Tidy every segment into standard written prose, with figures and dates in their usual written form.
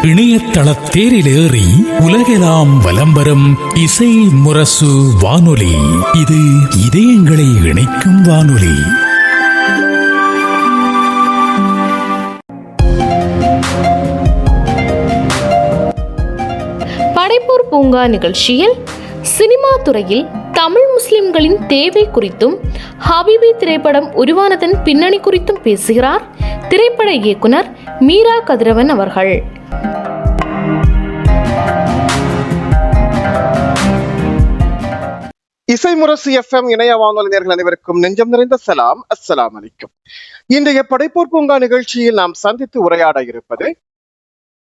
இணையதள தேரிலேறி உலகெல்லாம் வலம் வரும் இசை முரசு வானொலி. இது இதயங்களை இணைக்கும் வானொலி. படைப்பூர் பூங்கா நிகழ்ச்சியில் சினிமா துறையில் தமிழ் முஸ்லிம்களின் தேவை குறித்தும் ஹபீபி திரைப்படம் உருவானதன் பின்னணி குறித்தும் பேசுகிறார் திரைப்பட இயக்குனர் மீரா கதிரவன் அவர்கள். இசை முரசு FM இணைய வானொலி நேயர்கள் அனைவருக்கும் நெஞ்சம் நிறைந்த சலாம். அஸ்ஸலாமு அலைக்கும். இன்றைய படைப்பூர் பூங்கா நிகழ்ச்சியில் நாம் சந்தித்து உரையாட இருப்பது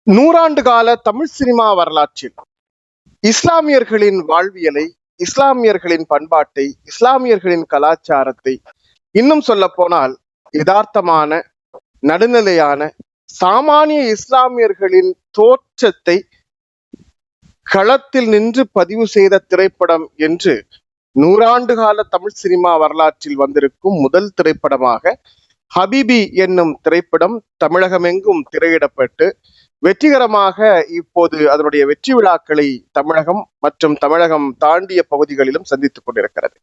100 ஆண்டு கால தமிழ் சினிமா வரலாற்றில் இஸ்லாமியர்களின் வாழ்வியலை, இஸ்லாமியர்களின் பண்பாட்டை, இஸ்லாமியர்களின் கலாச்சாரத்தை, இன்னும் சொல்ல போனால் யதார்த்தமான, நடுநிலையான, சாமானிய இஸ்லாமியர்களின் தோற்றத்தை களத்தில் நின்று பதிவு செய்த திரைப்படம் என்று 100 ஆண்டு கால தமிழ் சினிமா வரலாற்றில் வந்திருக்கும் முதல் திரைப்படமாக ஹபீபி என்னும் திரைப்படம் தமிழகமெங்கும் திரையிடப்பட்டு வெற்றிகரமாக இப்போது அதனுடைய வெற்றி விழாக்களை தமிழகம் மற்றும் தமிழகம் தாண்டிய பகுதிகளிலும் சந்தித்துக் கொண்டிருக்கிறது.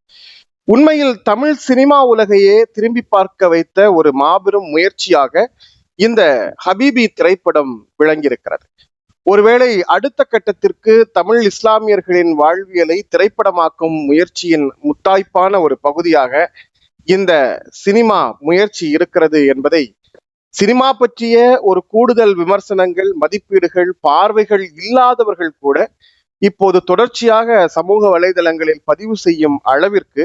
உண்மையில் தமிழ் சினிமா உலகையே திரும்பி பார்க்க வைத்த ஒரு மாபெரும் முயற்சியாக இந்த ஹபீபி திரைப்படம் விளங்கியிருக்கிறது. ஒருவேளை அடுத்த கட்டத்திற்கு தமிழ் இஸ்லாமியர்களின் வாழ்வியலை திரைப்படமாக்கும் முயற்சியின் முத்தாய்ப்பான ஒரு பகுதியாக இந்த சினிமா முயற்சி இருக்கிறது என்பதை சினிமா பற்றிய ஒரு கூடுதல் விமர்சனங்கள், மதிப்பீடுகள், பார்வைகள் இல்லாதவர்கள் கூட இப்போது தொடர்ச்சியாக சமூக வலைதளங்களில் பதிவு செய்யும் அளவிற்கு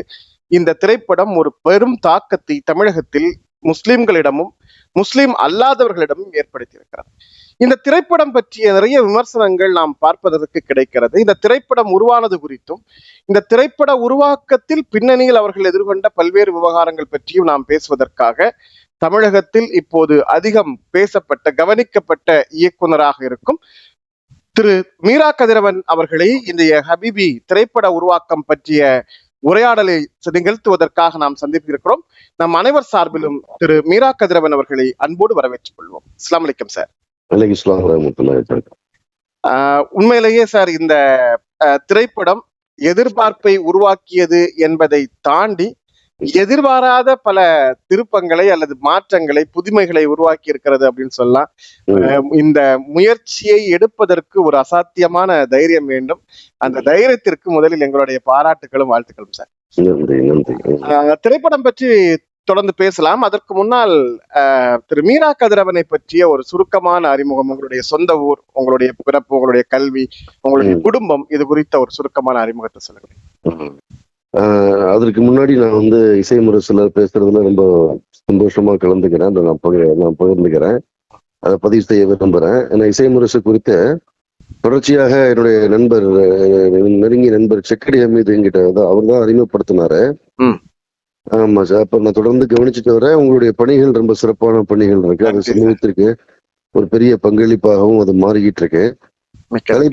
இந்த திரைப்படம் ஒரு பெரும் தாக்கத்தை தமிழகத்தில் முஸ்லிம்களிடமும் முஸ்லிம் அல்லாதவர்களிடமும் ஏற்படுத்தியிருக்கிறது. இந்த திரைப்படம் பற்றிய நிறைய விமர்சனங்கள் நாம் பார்ப்பதற்கு கிடைக்கிறது. இந்த திரைப்படம் உருவானது குறித்தும், இந்த திரைப்பட உருவாக்கத்தில் பின்னணியில் அவர்கள் எதிர்கொண்ட பல்வேறு விவகாரங்கள் பற்றியும் நாம் பேசுவதற்காக தமிழகத்தில் இப்போது அதிகம் பேசப்பட்ட, கவனிக்கப்பட்ட இயக்குனராக இருக்கும் திரு மீரா கதிரவன் அவர்களை இன்றைய ஹபீபி திரைப்பட உருவாக்கம் பற்றிய உரையாடலை நிகழ்த்துவதற்காக நாம் சந்திப்பிருக்கிறோம். நம் அனைவர் சார்பிலும் திரு மீரா கதிரவன் அவர்களை அன்போடு வரவேற்றுக் கொள்வோம். அஸ்ஸலாமு அலைக்கும் சார். உண்மையிலேயே சார், இந்த திரைப்படம் எதிர்பார்ப்பை உருவாக்கியது என்பதை தாண்டி எதிர்பாராத பல திருப்பங்களை அல்லது மாற்றங்களை, புதுமைகளை உருவாக்கி இருக்கிறது அப்படின்னு சொல்லலாம். இந்த முயற்சியை எடுப்பதற்கு ஒரு அசாத்தியமான தைரியம் வேண்டும். அந்த தைரியத்திற்கு முதலில் எங்களுடைய பாராட்டுகளும் வாழ்த்துக்களும் சார். திரைப்படம் பற்றி தொடர்ந்து பேசலாம். அதற்கு முன்னால் திரு மீரா கதிரவனை பற்றிய ஒரு சுருக்கமான அறிமுகம், உங்களுடைய சொந்த ஊர், உங்களுடைய பிறப்பு, உங்களுடைய கல்வி, உங்களுடைய குடும்பம், இது குறித்த ஒரு சுருக்கமான அறிமுகத்தை சொல்லுங்க. அதற்கு முன்னாடி நான் இசை முரசுல பேசுறதுல ரொம்ப சந்தோஷமா கலந்துக்கிறேன். நான் பகிர்ந்துக்கிறேன், அதை பதிவு செய்ய விரும்புறேன். ஏன்னா இசை முரசு குறித்த தொடர்ச்சியாக என்னுடைய நண்பர், நெருங்கிய நண்பர் செக்கடி ஹமீது என்கிட்ட அவர் தான் அறிமுகப்படுத்தினாரு. ஆமா சார். அப்ப நான் தொடர்ந்து கவனிச்சுட்டு வரேன். உங்களுடைய பணிகள் ரொம்ப சிறப்பான பணிகள் இருக்கு. அது சமூகத்திற்கு ஒரு பெரிய பங்களிப்பாகவும் அது மாறிக்கிட்டு இருக்கு. கலை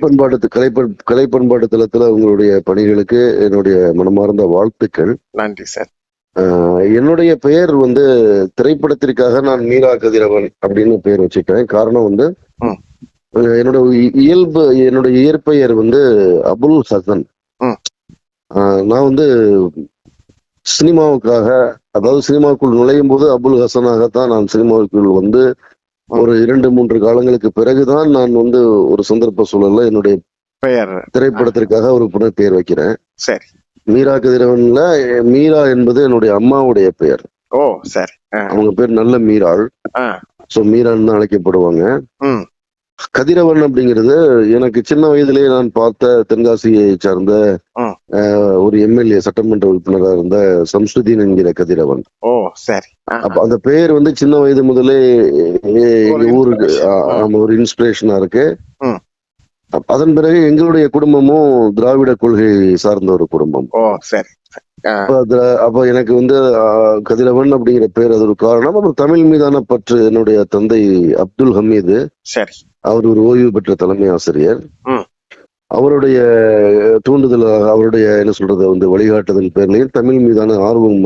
பண்பாட்டு தளத்துல உங்களுடைய பணிகளுக்கு என்னுடைய மனமார்ந்த வாழ்த்துக்கள். நன்றி சார். என்னுடைய பெயர் திரைப்படத்திற்காக நான் மீரா கதிரவன் அப்படின்னு பெயர் வச்சுட்டேன். காரணம் என்னுடைய இயற்பெயர் அபுல் ஹசன். நான் சினிமாவுக்காக, அதாவது சினிமாவுக்குள் நுழையும் போது அபுல் ஹசனாகத்தான் நான் சினிமாவுக்குள் ஒரு 2-3 காலங்களுக்கு பிறகுதான் நான் ஒரு சந்தர்ப்ப சூழல்ல என்னுடைய பெயர் திரைப்படத்திற்காக ஒரு புனை பெயர் வைக்கிறேன். சரி. மீரா கதிரவன்ல மீரா என்பது என்னுடைய அம்மாவுடைய பெயர். ஓ சரி. அவங்க பேர் நல்ல மீராள். சோ மீரான்னு தான் அழைக்கப்படுவாங்க. கதிரவன் அப்படிங்கிறது எனக்கு சின்ன வயதிலேயே நான் பார்த்த தென்காசியை சார்ந்த ஒரு MLA, சட்டமன்ற உறுப்பினராக இருந்த சம்சுதீன் என்கிற கதிரவன். ஓ சரி. அப்ப அந்த பெயர் சின்ன வயது முதலே எங்க ஊருக்கு ஒரு இன்ஸ்பிரேஷனா இருக்கு. அதன் பிறகு எங்களுடைய குடும்பமும் திராவிட கொள்கை சார்ந்த ஒரு குடும்பம். ஓ சரி. அப்ப எனக்கு கதிரவன் அப்படிங்கிற பேர் அது ஒரு காரணம். அப்புறம் தமிழ் மீதான பற்று. என்னுடைய தந்தை அப்துல் ஹமீது, சரி, அவர் ஒரு ஓய்வு பெற்ற தலைமை ஆசிரியர். அவருடைய தூண்டுதலாக, அவருடைய வழிகாட்டுதல் பேர்லையும் தமிழ் மீதான ஆர்வம்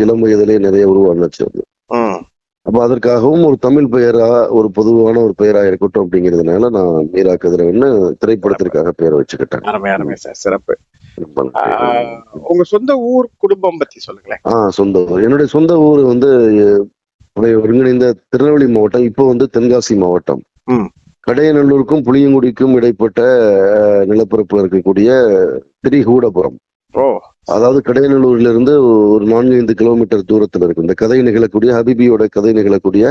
இளம் வயதிலே நிறைய உருவானுச்சு. அப்ப அதற்காகவும் ஒரு தமிழ் பெயரா, ஒரு பொதுவான ஒரு பெயரா இருக்கட்டும் அப்படிங்கிறதுனால நான் மீரா கதிரவன்னு திரைப்படத்திற்காக பெயர் வச்சுக்கிட்டேன். அருமை அருமை சார், சிறப்பு. ரொம்ப நன்றி. உங்க சொந்த ஊர் குடும்பம் பத்தி சொல்லுங்களேன். சொந்த ஊர், என்னுடைய சொந்த ஊர் வந்து ஒருங்கிணைந்த திருநெல்வேலி மாவட்டம், இப்போ வந்து தென்காசி மாவட்டம். கடையநல்லூருக்கும் புளியங்குடிக்கும் இடைப்பட்ட நிலப்பரப்புல இருக்கக்கூடிய திரிகூடபுரம். அதாவது கடையநல்லூர்ல இருந்து ஒரு 4-5 கிலோமீட்டர் தூரத்துல இருக்கு. இந்த கதை நிகழக்கூடிய ஹபிபியோட கதை நிகழக்கூடிய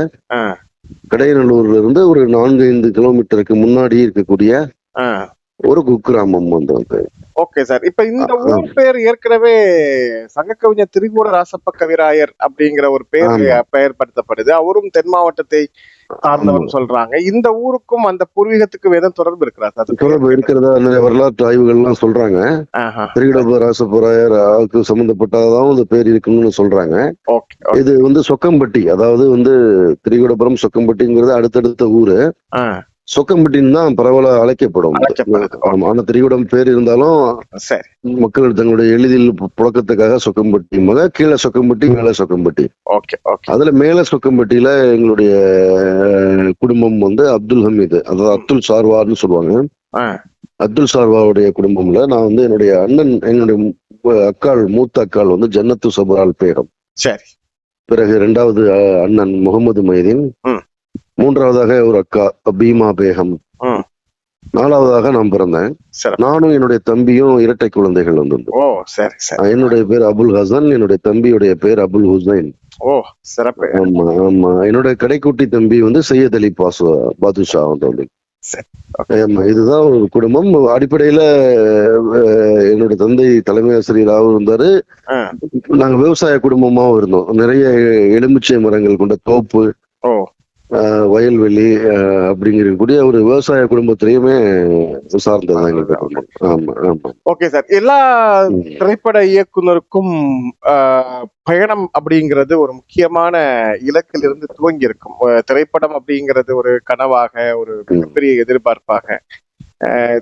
கடையநல்லூர்ல இருந்து ஒரு 4-5 கிலோமீட்டருக்கு முன்னாடி இருக்கக்கூடிய ஒரு குக்கிராமம் வந்து. Okay sir. இப்ப இந்த ஊர் பேர் ஏற்கனவே சங்கக்கவிஞர் திரிகூட ராசப்ப கவிராயர் அப்படிங்கிற ஒரு பெயர் படுத்தப்படுது. அவரும் தென் மாவட்டத்தை சார்ந்தவர் சொல்றாங்க. இந்த ஊருக்கும் அந்த பூர்வீகத்துக்கும் ஏதோ தொடர்பு இருக்கிறதா? தொடர்பு இருக்கிறதா நிறைய வரலாற்று ஆய்வுகள் எல்லாம் சொல்றாங்க. திரிகூட ராசப்பராயருக்கு சம்பந்தப்பட்டதான் இந்த பேர் இருக்குன்னு சொல்றாங்க. இது வந்து சொக்கம்பட்டி, அதாவது வந்து திரிகூடபுரம் சொக்கம்பட்டிங்கிறது அடுத்தடுத்த ஊரு. சொக்கம்பட்டின்னு தான் பரவலா அழைக்கப்படும். ஆனா திரிகூடம் பேர் இருந்தாலும் மக்கள் தங்களுடைய எளிதில் புழக்கத்துக்காக சொக்கம்பட்டி கீழே சொக்கம்பட்டி, மேல சொக்கம்பட்டி. அதுல மேல சொக்கம்பட்டியில எங்களுடைய குடும்பம் வந்து அப்துல் ஹமீது, அதாவது அப்துல் சார்வார்னு சொல்லுவாங்க. அப்துல் சார்வாவுடைய குடும்பம்ல நான் வந்து என்னுடைய அண்ணன், என்னுடைய அக்காள், மூத்த அக்காள் வந்து ஜன்னத்து சபரால் பேகம். பிறகு 2வது அண்ணன் முகமது மைதீன், 3வதாக ஒரு அக்கா பீமா பேகம், 4வதாக நான் பிறந்தேன். நானும் என்னுடைய தம்பியும் இரட்டை குழந்தைகள் வந்து. என்னுடைய பேர் அபுல் ஹசன், என்னுடைய தம்பியுடைய பேர் அபுல் ஹுசைன். ஆமா ஆமா. என்னுடைய கடைக்குட்டி தம்பி வந்து சையத் அலி பாதுஷா வந்து. இதுதான் ஒரு குடும்பம். அடிப்படையில என்னோட தந்தை தலைமை ஆசிரியராகவும் இருந்தாரு. நாங்க விவசாய குடும்பமாவும் இருந்தோம். நிறைய எலுமிச்சை மரங்கள் கொண்ட தோப்பு, வயல்வெளி அப்படிங்கக்கூடிய ஒரு விவசாய குடும்பத்திலையுமே சார்ந்ததுதான் எங்களுக்கு. ஆமா ஆமா. Okay sir. எல்லா திரைப்பட இயக்குனருக்கும் பயணம் அப்படிங்கிறது ஒரு முக்கியமான இலக்கிலிருந்து துவங்கி இருக்கும். திரைப்படம் அப்படிங்கிறது ஒரு கனவாக, ஒரு மிகப்பெரிய எதிர்பார்ப்பாக,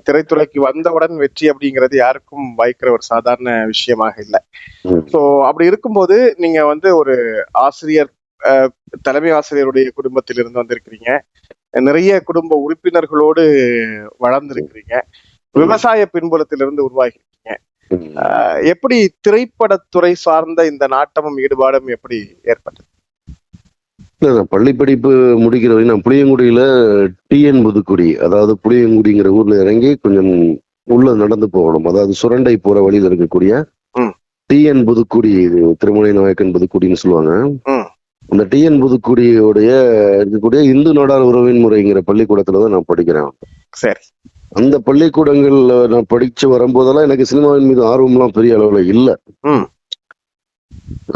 திரைத்துறைக்கு வந்தவுடன் வெற்றி அப்படிங்கிறது யாருக்கும் வாய்க்கிற ஒரு சாதாரண விஷயமாக இல்லை. ஸோ அப்படி இருக்கும்போது நீங்க வந்து ஒரு ஆசிரியர், தலைமை ஆசிரியருடைய குடும்பத்திலிருந்து வந்திருக்கிறீங்க. நிறைய குடும்ப உறுப்பினர்களோடு வளர்ந்திருக்கிறீங்க. விவசாய பின்புலத்திலிருந்து உருவாகிருக்கீங்க. எப்படி திரைப்படத்துறை சார்ந்த இந்த நாட்டமும் ஈடுபாடும் எப்படி ஏற்பட்டது? நான் பள்ளி படிப்பு முடிக்கிற வரை நான் புளியங்குடியில டிஎன் புதுக்குடி, அதாவது புளியங்குடிங்கிற ஊர்ல இறங்கி கொஞ்சம் உள்ள நடந்து போகணும். அதாவது சுரண்டை போற வழியில இருக்கக்கூடிய டிஎன் புதுக்குடி, திருமலை நாயக்கன் புதுக்குடின்னு சொல்லுவாங்க. அந்த டிஎன் புதுக்குடியோடைய இருக்கக்கூடிய இந்து நாடார் உறவின் முறைங்கிற பள்ளிக்கூடத்துலதான் நான் படிக்கிறேன். அந்த பள்ளிக்கூடங்கள்ல நான் படிச்சு வரும்போதெல்லாம் எனக்கு சினிமாவின் மீது ஆர்வம்லாம் பெரிய அளவுல இல்லை.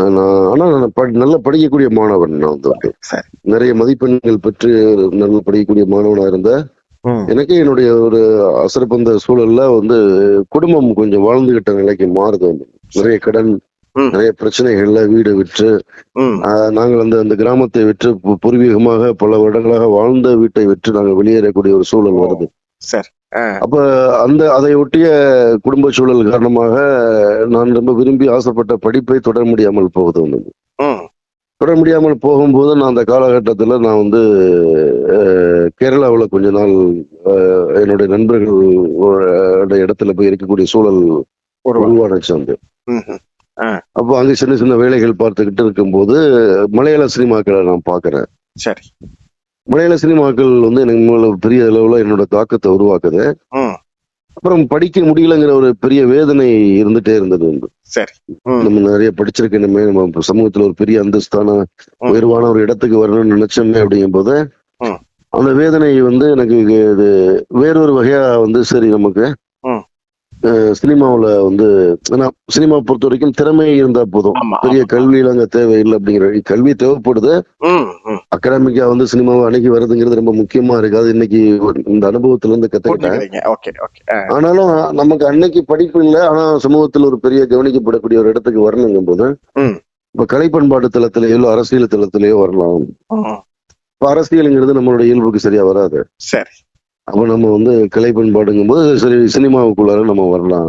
ஆனா நான் நல்லா படிக்கக்கூடிய மாணவன். நான் வந்து நிறைய மதிப்பெண்கள் பெற்று நல்லா படிக்கக்கூடிய மாணவனா இருந்த எனக்கு என்னுடைய ஒரு அசரப்பந்த சூழல்ல வந்து குடும்பம் கொஞ்சம் வாழ்ந்துகிட்ட நிலைக்கு மாறுது. நிறைய கடன், நிறைய பிரச்சனைகள்ல வீடு விற்று, நாங்கள் அந்த கிராமத்தை விற்று பூர்வீகமாக பல வருடங்களாக வாழ்ந்த வீட்டை விற்று நாங்கள் வெளியேறக்கூடிய ஒரு சூழல் வருது. அப்ப அதை ஒட்டிய குடும்ப சூழல் காரணமாக நான் ரொம்ப விரும்பி ஆசைப்பட்ட படிப்பை தொடர முடியாமல் போகுது. தொடர முடியாமல் போகும்போது நான் அந்த காலகட்டத்துல நான் வந்து கேரளாவில் கொஞ்ச நாள் என்னுடைய நண்பர்கள் இடத்துல போய் இருக்கக்கூடிய சூழல் உருவானுச்சு வந்து. அப்போ அங்க சின்ன சின்ன வேலைகள் பார்த்துக்கிட்டு இருக்கும்போது மலையாள சினிமாக்களை நான் பாக்குறேன். மலையாள சினிமாக்கள் வந்து எனக்கு பெரிய அளவுல என்னோட தாக்கத்தை உருவாக்குது. அப்புறம் படிக்க முடியலங்கிற ஒரு பெரிய வேதனை இருந்துட்டே இருந்தது வந்து. நம்ம நிறைய படிச்சிருக்கணுமே, நம்ம சமூகத்துல ஒரு பெரிய அந்தஸ்தான உயர்வான ஒரு இடத்துக்கு வரணும்னு நினைச்சோமே அப்படிங்கும் போது அந்த வேதனை வந்து எனக்கு இது வேறொரு வகையா வந்து, சரி நமக்கு சினிமாவுல வந்து, ஏன்னா சினிமா பொறுத்த வரைக்கும் திறமை இருந்தா போதும், பெரிய கல்வியில அங்க தேவையில்லை அப்படிங்கிற. கல்வி தேவைப்படுது, அகாடமிக்கா வந்து சினிமாவை அணுகி வருதுங்கிறது ரொம்ப முக்கியமா இருக்கு. அது இன்னைக்கு இந்த அனுபவத்துல இருந்து கத்துக்கிட்டேன். ஆனாலும் நமக்கு அன்னைக்கு படிப்பு இல்லை, ஆனா சமூகத்துல ஒரு பெரிய கவனிக்கப்படக்கூடிய ஒரு இடத்துக்கு வரணுங்கும் போது இப்ப கலை பண்பாட்டு தளத்திலேயோ அரசியல் தளத்திலேயோ வரலாம். இப்ப அரசியலுங்கிறது நம்மளோட இயல்புக்கு சரியா வராது. அப்ப நம்ம வந்து கலை பண்பாடுங்கும் போது சரி சினிமாவுக்குள்ளார நம்ம வரலாம்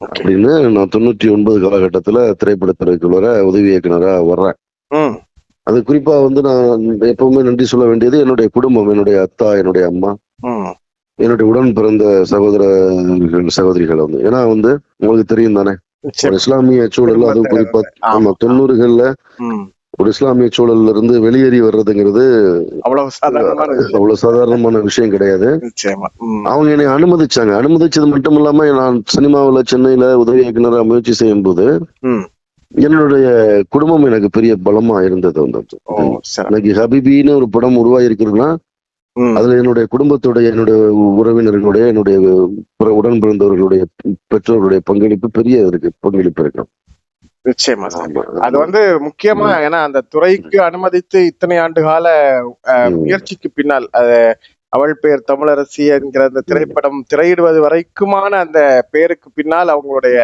அப்படின்னு நான் 99 காலகட்டத்துல திரைப்படத்துறைக்குள்ளார உதவி இயக்குனரா வர்றேன். அது குறிப்பா வந்து நான் எப்பவுமே நன்றி சொல்ல வேண்டியது என்னுடைய குடும்பம், என்னுடைய அத்தா, என்னுடைய அம்மா, ம். என்னுடைய உடன் பிறந்த சகோதரர்கள் சகோதரிகள் வந்து. ஏன்னா வந்து உங்களுக்கு தெரியும் தானே, ஒரு நிச்சயமா. இஸ்லாமிய சூழல், அதுவும் குடும்பத்துல குறிப்பா இருந்து. ஆமா ஆமா. 90கள்ல ம். ஒரு இஸ்லாமிய சூழல்ல இருந்து வெளியேறி வர்றதுங்கிறது அவ்வளவு சாதாரணமான விஷயம். அவ்வளவு சாதாரணமான விஷயம் கிடையாது. நிச்சயமா. ம். அவங்க என்னை அனுமதிச்சாங்க. அனுமதிச்சது மட்டும் இல்லாம நான் சினிமாவுல சென்னையில உதவி இயக்குனரா முயற்சி செய்யும் போது ம். என்னுடைய குடும்பம் எனக்கு பெரிய பலமா இருந்தது. வந்து ஓ! சிறப்பு. இன்னைக்கு ஹபிபின்னு ஒரு படம் உருவாயிருக்குதுன்னா ம். அதுல என்னுடைய குடும்பத்துடைய, என்னுடைய உறவினர்களுடைய, என்னுடைய உடன் பிறந்தவர்களுடைய பெற்றோருடைய பங்களிப்பு பெரிய பங்களிப்பு இருக்கு. நிச்சயமா சார். ஆமா, அது ஆமா. வந்து முக்கியமா ஏன்னா அந்த துறைக்கு அனுமதித்து இத்தனை ஆண்டு கால ம். முயற்சிக்கு பின்னால் அவள் பெயர் தமிழரசி என்கிற அந்த திரைப்படம் திரையிடுவது வரைக்குமான அந்த பெயருக்கு பின்னால் அவங்களுடைய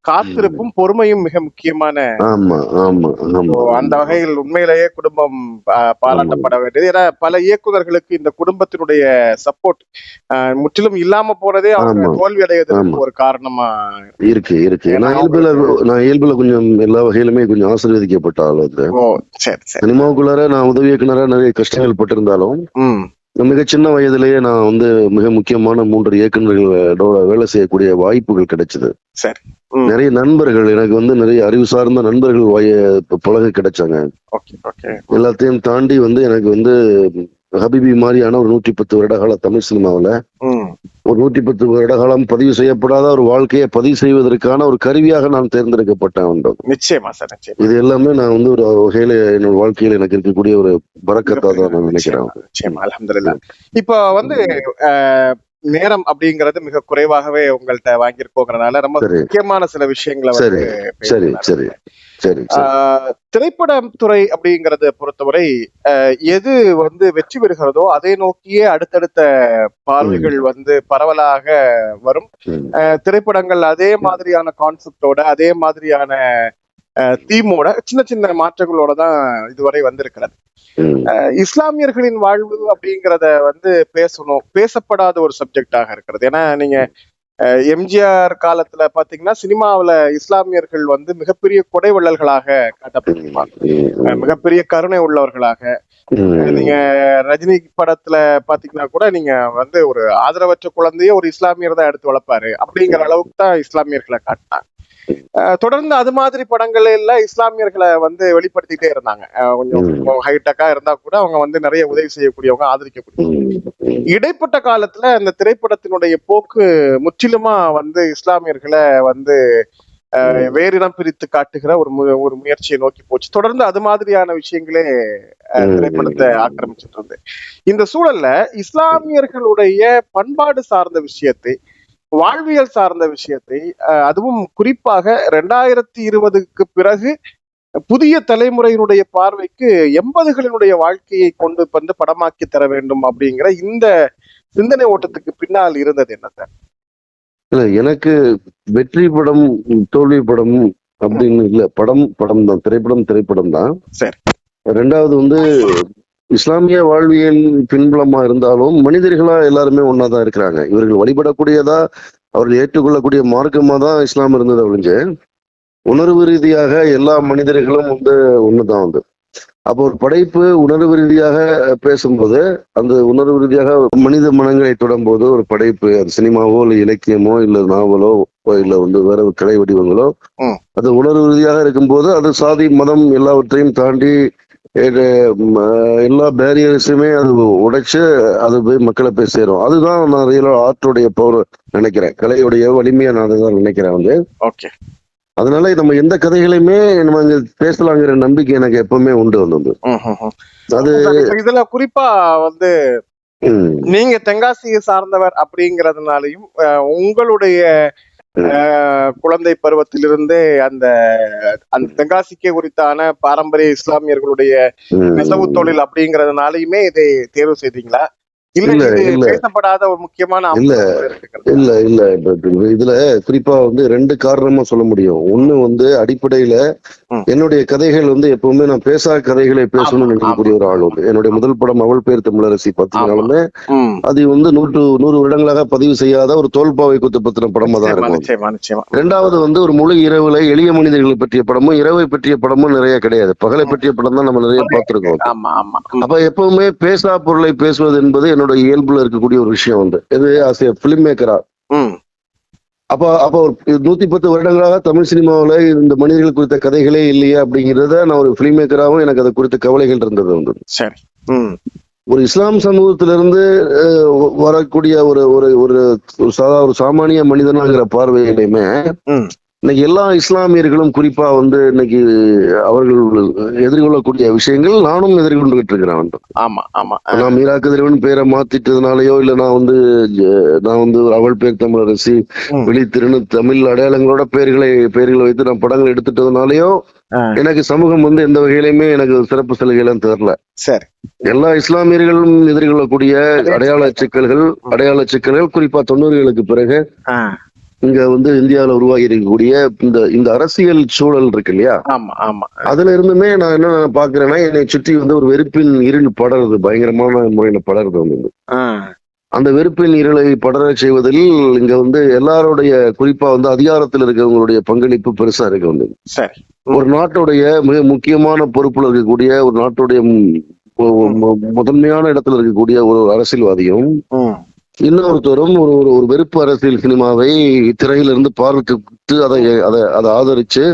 காத்திருப்பும் பொறுமையும் மிக முக்கியமான. ஆமா, ஆமா, ஆமா, அந்த ஆமா, வகையில் உண்மையிலேயே குடும்பம் ஆமா. பாராட்டப்பட வேண்டியது. ஏன்னா பல இயக்குனர்களுக்கு இந்த குடும்பத்தினுடைய சப்போர்ட் முற்றிலும் இல்லாம போனதே அவங்க ஆமா, தோல்வி ஆமா. அடைவதற்கு ஒரு காரணமா இருக்கு, இருக்கு. ஏன்னா நான் அவங்களுக்கு. இயல்புல கொஞ்சம் எல்லா வகையிலுமே கொஞ்சம் ஆசீர்வதிக்கப்பட்ட ஆள் வந்து. ஓ, சரி சரி. சினிமாவுக்குள்ளார நான் உதவி இயக்குனரா நிறைய கஷ்டங்கள் பட்டிருந்தாலும், ம். மிக சின்ன வயதிலேயே நான் வந்து மிக முக்கியமான 3 இயக்குனர்களோட வேலை செய்யக்கூடிய வாய்ப்புகள் கிடைச்சது. சரி. ம். நிறைய நண்பர்கள் எனக்கு வந்து நிறைய அறிவு சார்ந்த நண்பர்கள் பழக கிடைச்சாங்க. Okay okay. எல்லாத்தையும் தாண்டி வந்து எனக்கு வந்து ஹபிபி மாதிரியான ஒரு 110 வருட கால தமிழ் சினிமாவுல ம். ஒரு 110 வருட காலம் பதிவு செய்யப்படாத ஒரு வாழ்க்கையை பதிவு செய்வதற்கான ஒரு கருவியாக நான் தேர்ந்தெடுக்கப்பட்டேன் உண்டு. நிச்சயமா சார், நிச்சயமா. இது எல்லாமே நான் வந்து ஒரு வகையில என்னோட வாழ்க்கையில எனக்கு இருக்கக்கூடிய ஒரு பரக்கத்தா தான் நான் நினைக்கிறேன். நிச்சயமா, நிச்சயமா. அல்ஹம்துலில்லாஹ். இப்போ வந்து நேரம் அப்படிங்கிறது மிக குறைவாகவே உங்கள்ட்ட வாங்கியிருக்கோங்கிறனால ரொம்ப சரி, முக்கியமான சில விஷயங்களை வந்து சரி, சரி, பேசலாம். சரி, சரி, சரி. திரைப்படம் துறை அப்படிங்கறத பொறுத்தவரை எது வந்து வெற்றி பெறுகிறதோ அதை நோக்கியே அடுத்தடுத்த பார்வைகள் வந்து பரவலாக வரும். ம், திரைப்படங்கள் அதே மாதிரியான கான்செப்டோட அதே மாதிரியான தீமோட சின்ன சின்ன மாற்றங்களோட தான் இதுவரை வந்திருக்கிறது. ம், இஸ்லாமியர்களின் வாழ்வு அப்படிங்கிறத வந்து பேசணும், பேசப்படாத ஒரு சப்ஜெக்டாக இருக்கிறது. ஏன்னா நீங்க எம்ஜிஆர் காலத்துல பாத்தீங்கன்னா சினிமாவுல இஸ்லாமியர்கள் வந்து மிகப்பெரிய கொடை வள்ளல்களாக காட்டப்பட்டிருப்பாங்க. மிகப்பெரிய கருணை உள்ளவர்களாக. நீங்க ரஜினி படத்துல பாத்தீங்கன்னா கூட நீங்க வந்து ஒரு ஆதரவற்ற குழந்தைய ஒரு இஸ்லாமியர் தான் எடுத்து வளர்ப்பாரு அப்படிங்கிற அளவுக்கு தான் இஸ்லாமியர்களை காட்டினாங்க. தொடர்ந்து அது மாதிரி படங்கள் எல்லாம் இஸ்லாமியர்களை வந்து வெளிப்படுத்திட்டே இருந்தாங்க. கொஞ்சம் ஹைடெக்கா இருந்தா கூட அவங்க வந்து நிறைய உதவி செய்யக்கூடியவங்க, ஆதரிக்கக்கூடியவங்க. இடைப்பட்ட காலத்துல இந்த திரைப்படத்தினுடைய போக்கு முற்றிலுமா வந்து இஸ்லாமியர்களை வந்து வேறினம் பிரித்து காட்டுகிற ஒரு முயற்சியை நோக்கி போச்சு. தொடர்ந்து அது மாதிரியான விஷயங்களே திரைப்படத்தை ஆக்கிரமிச்சிட்டு இருந்து இந்த சூழல்ல இஸ்லாமியர்களுடைய பண்பாடு சார்ந்த விஷயத்தை, வாழ்வியல் சார்ந்த விஷயத்தை, அதுவும் குறிப்பாக 2020க்கு பிறகு புதிய தலைமுறையினுடைய பார்வைக்கு 80களினுடைய வாழ்க்கையை கொண்டு வந்து படமாக்கி தர வேண்டும் அப்படிங்கிற இந்த சிந்தனை ஓட்டத்துக்கு பின்னால் இருந்தது என்ன சார்? இல்ல, எனக்கு வெற்றி படம் தோல்வி படம் அப்படின்னு இல்ல. படம் படம் தான், திரைப்படம் தான். சரி. ரெண்டாவது வந்து இஸ்லாமிய வாழ்வியல் பின்புலமா இருந்தாலும் மனிதர்களா எல்லாருமே ஒன்னாதான் இருக்கிறாங்க. இவர்கள் வழிபடக்கூடியதா, அவர்கள் ஏற்றுக்கொள்ளக்கூடிய மார்க்கமா தான் இஸ்லாம் இருந்தது ஒழிஞ்சு உணர்வு ரீதியாக எல்லா மனிதர்களும் வந்து ஒண்ணுதான் வந்து. அப்போ ஒரு படைப்பு உணர்வு ரீதியாக பேசும்போது, அந்த உணர்வு ரீதியாக மனித மனங்களை தொடும்போது ஒரு படைப்பு, அது சினிமாவோ இல்ல இலக்கியமோ இல்ல நாவலோ இல்ல வந்து வேற கலை வடிவங்களோ, அது உணர்வு ரீதியாக இருக்கும்போது அது சாதி மதம் எல்லாவற்றையும் தாண்டி எல்லா பேரியர்ஸுமே அது உடைச்சு அது போய் மக்களை போய் சேரும். அதுதான் நான் ரியலா ஆர்ட்டுடைய பவர் நினைக்கிறேன். கலையுடைய வலிமையா நான் அதுதான் நினைக்கிறேன் வந்து. ஓகே. அதனால நம்ம எந்த கதைகளையுமே நம்ம இங்க பேசலாங்கிற நம்பிக்கை எனக்கு எப்பவுமே உண்டு வந்து. அது இதுல குறிப்பா வந்து நீங்க தென்காசியை சார்ந்தவர் அப்படிங்கறதுனாலையும் உங்களுடைய குழந்தை பருவத்திலிருந்தே அந்த தென்காசிக்கே குறித்தான பாரம்பரிய இஸ்லாமியர்களுடைய நெசவு தொழில் அப்படிங்கறதுனாலயுமே இதை தேர்வு செய்தீங்களா? இல்ல இல்ல, இது இல்ல. பேசப்படாத ஒரு முக்கியமான இல்ல, அம்சம் இருக்குங்கிறது. இல்ல இதுல குறிப்பா ரெண்டு காரணமா சொல்ல முடியும். ஒண்ணு அடிப்படையில ம். என்னுடைய கதைகள் எப்பவுமே நான் பேசா கதைகளை ஆமா, பேசணும்னு ஆமா, நினைக்கக்கூடிய ஒரு ஆள் என்னுடைய முதல் படம் அவள் பேர் தமிழரசி ஆமா. பாத்தீங்கன்னாலுமே ம். அது 100 வருடங்களாக பதிவு செய்யாத ஒரு தோல்பாவை குத்து பத்தின படமா தான் நிச்சயமா, இருக்கும். நிச்சயமா, நிச்சயமா. ரெண்டாவது ஒரு முழு இரவுல எளிய மனிதர்களை பற்றிய படமும் இரவை பற்றிய படமும் நிறைய கிடையாது. பகலை பற்றிய படம் தான் நம்ம நிறைய பார்த்திருக்கோம். ஆமா, ஆமா. அப்ப எப்பவுமே பேசா பொருளை பேசுவது என்பது என்னோட இயல்புல இருக்கக்கூடிய ஒரு விஷயம் இது ஆஸ் ஏ பிலிம் மேக்கரா. ம். அப்ப அப்ப ஒரு 110 வருடங்களாக தமிழ் சினிமாவுல இந்த மனிதர்கள் குறித்த கதைகளே இல்லையே அப்படிங்கிறத நான் ஒரு பிலிம் மேக்கராகவும் எனக்கு அதை குறித்த கவலைகள் இருந்தது. சரி. ம். ஒரு இஸ்லாம் சமூகத்திலிருந்து வரக்கூடிய ஒரு ஒரு ஒரு ஒரு சாமானிய மனிதனாங்கிற பார்வையிலுமே ம். இன்னைக்கு எல்லா இஸ்லாமியர்களும் குறிப்பா இன்னைக்கு அவர்கள் எதிர்கொள்ளக்கூடிய விஷயங்கள் நானும் எதிர்கொண்டுகிட்டு இருக்கிறேன். ஆமா, ஆமா. நான் மீரா கதிரவன் பேரை மாத்திட்டதுனாலயோ இல்ல நான் ஒரு அவள் பேர் தமிழரசி ம். விழித்திருன்னு தமிழ் அடையாளங்களோட பெயர்களை வைத்து நான் படங்கள் எடுத்துட்டதுனாலயோ எனக்கு சமூகம் எந்த வகையிலுமே எனக்கு சிறப்பு சலுகைலாம் தரல. சரி. எல்லா இஸ்லாமியர்களும் எதிர்கொள்ளக்கூடிய அடையாள சிக்கல்கள் குறிப்பா 90களுக்கு பிறகு இங்க இந்தியாவில உருவாகி இருக்கக்கூடிய இந்த அரசியல் சூழல் இருக்கு இல்லையா? ஆமா, ஆமா. அதுல இருந்துமே நான் என்ன பாக்குறேன்னா என்னை சுற்றி ஒரு வெறுப்பின் இருள் படருது, பயங்கரமான முறையில படருது. அந்த வெறுப்பின் இருளை படர செய்வதில் இங்க எல்லாருடைய குறிப்பா அதிகாரத்தில் இருக்கிறவங்களுடைய பங்களிப்பு பெருசா இருக்கு. சரி. ஒரு நாட்டுடைய மிக முக்கியமான பொறுப்புல இருக்கக்கூடிய ஒரு நாட்டுடைய முதன்மையான இடத்துல இருக்கக்கூடிய ஒரு அரசியல்வாதியும் இன்னொருத்தரும் ஒரு வெறுப்பு அரசியல் சினிமாவை திரையிலிருந்து பார்த்துட்டு அதை ஆதரிச்சு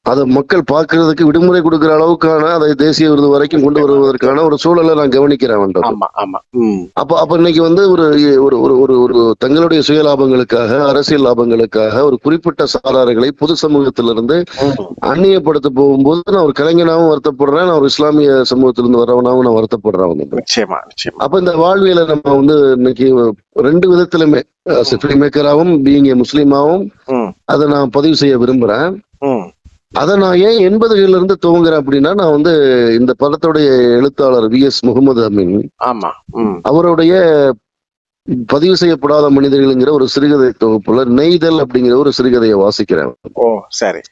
அதை மக்கள் பார்க்கறதுக்கு விடுமுறை கொடுக்கிற அளவுக்கான அதை தேசிய விருது வரைக்கும் கொண்டு வருவதற்கான ஒரு சூழலை நான் கவனிக்கிறேன். அப்ப இன்னைக்கு ஒரு தங்களுடைய சுய லாபங்களுக்காக அரசியல் லாபங்களுக்காக ஒரு குறிப்பிட்ட சாரார்களை பொது சமூகத்திலிருந்து அந்நியப்படுத்த போகும்போது நான் ஒரு கலைஞனாவும் வருத்தப்படுறேன், நான் ஒரு இஸ்லாமிய சமூகத்திலிருந்து வரவனாவும் நான் வருத்தப்படுறேன். அப்ப இந்த வாழ்வியலை நம்ம இன்னைக்கு ரெண்டு விதத்திலுமே ஃபிலிம் மேக்கராவும் பீயிங் ஏ முஸ்லீமாவும் அதை நான் பதிவு செய்ய விரும்புறேன். அதை நான் ஏன் 80களில் இருந்து துவங்குறேன் அப்படின்னா நான் இந்த படத்துடைய எழுத்தாளர் VS முகமது அமீன் அவருடைய பதிவு செய்யப்படாத மனிதர்கள்ங்கிற ஒரு சிறுகதை தொகுப்புல நெய்தல் அப்படிங்கிற ஒரு சிறுகதையை வாசிக்கிறேன். சரி.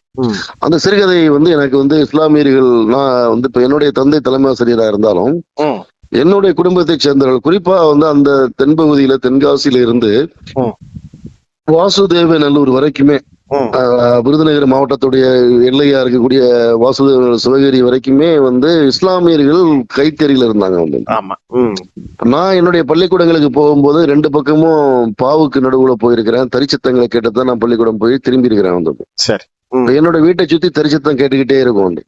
அந்த சிறுகதை எனக்கு இஸ்லாமியர்கள் நான் இப்ப என்னுடைய தந்தை தலைமை ஆசிரியரா இருந்தாலும் என்னுடைய குடும்பத்தை சேர்ந்தவர்கள் குறிப்பா அந்த தென்பகுதியில தென்காசியில இருந்து வாசுதேவநல்லூர் வரைக்குமே விருதுநகர் மாவட்டத்துடைய எல்லையா இருக்கக்கூடிய வாசுதேவ சிவகிரி வரைக்குமே இஸ்லாமியர்கள் கைத்தறியில இருந்தாங்க. நான் என்னுடைய பள்ளிக்கூடங்களுக்கு போகும்போது ரெண்டு பக்கமும் பாவுக்கு நடுவுல போயிருக்கிறேன். தரிச்சத்தங்களை கேட்டுதான் நான் பள்ளிக்கூடம் போய் திரும்பி இருக்கிறேன். என்னோட வீட்டை சுத்தி தரிசத்தம் கேட்டுக்கிட்டே இருக்கும்.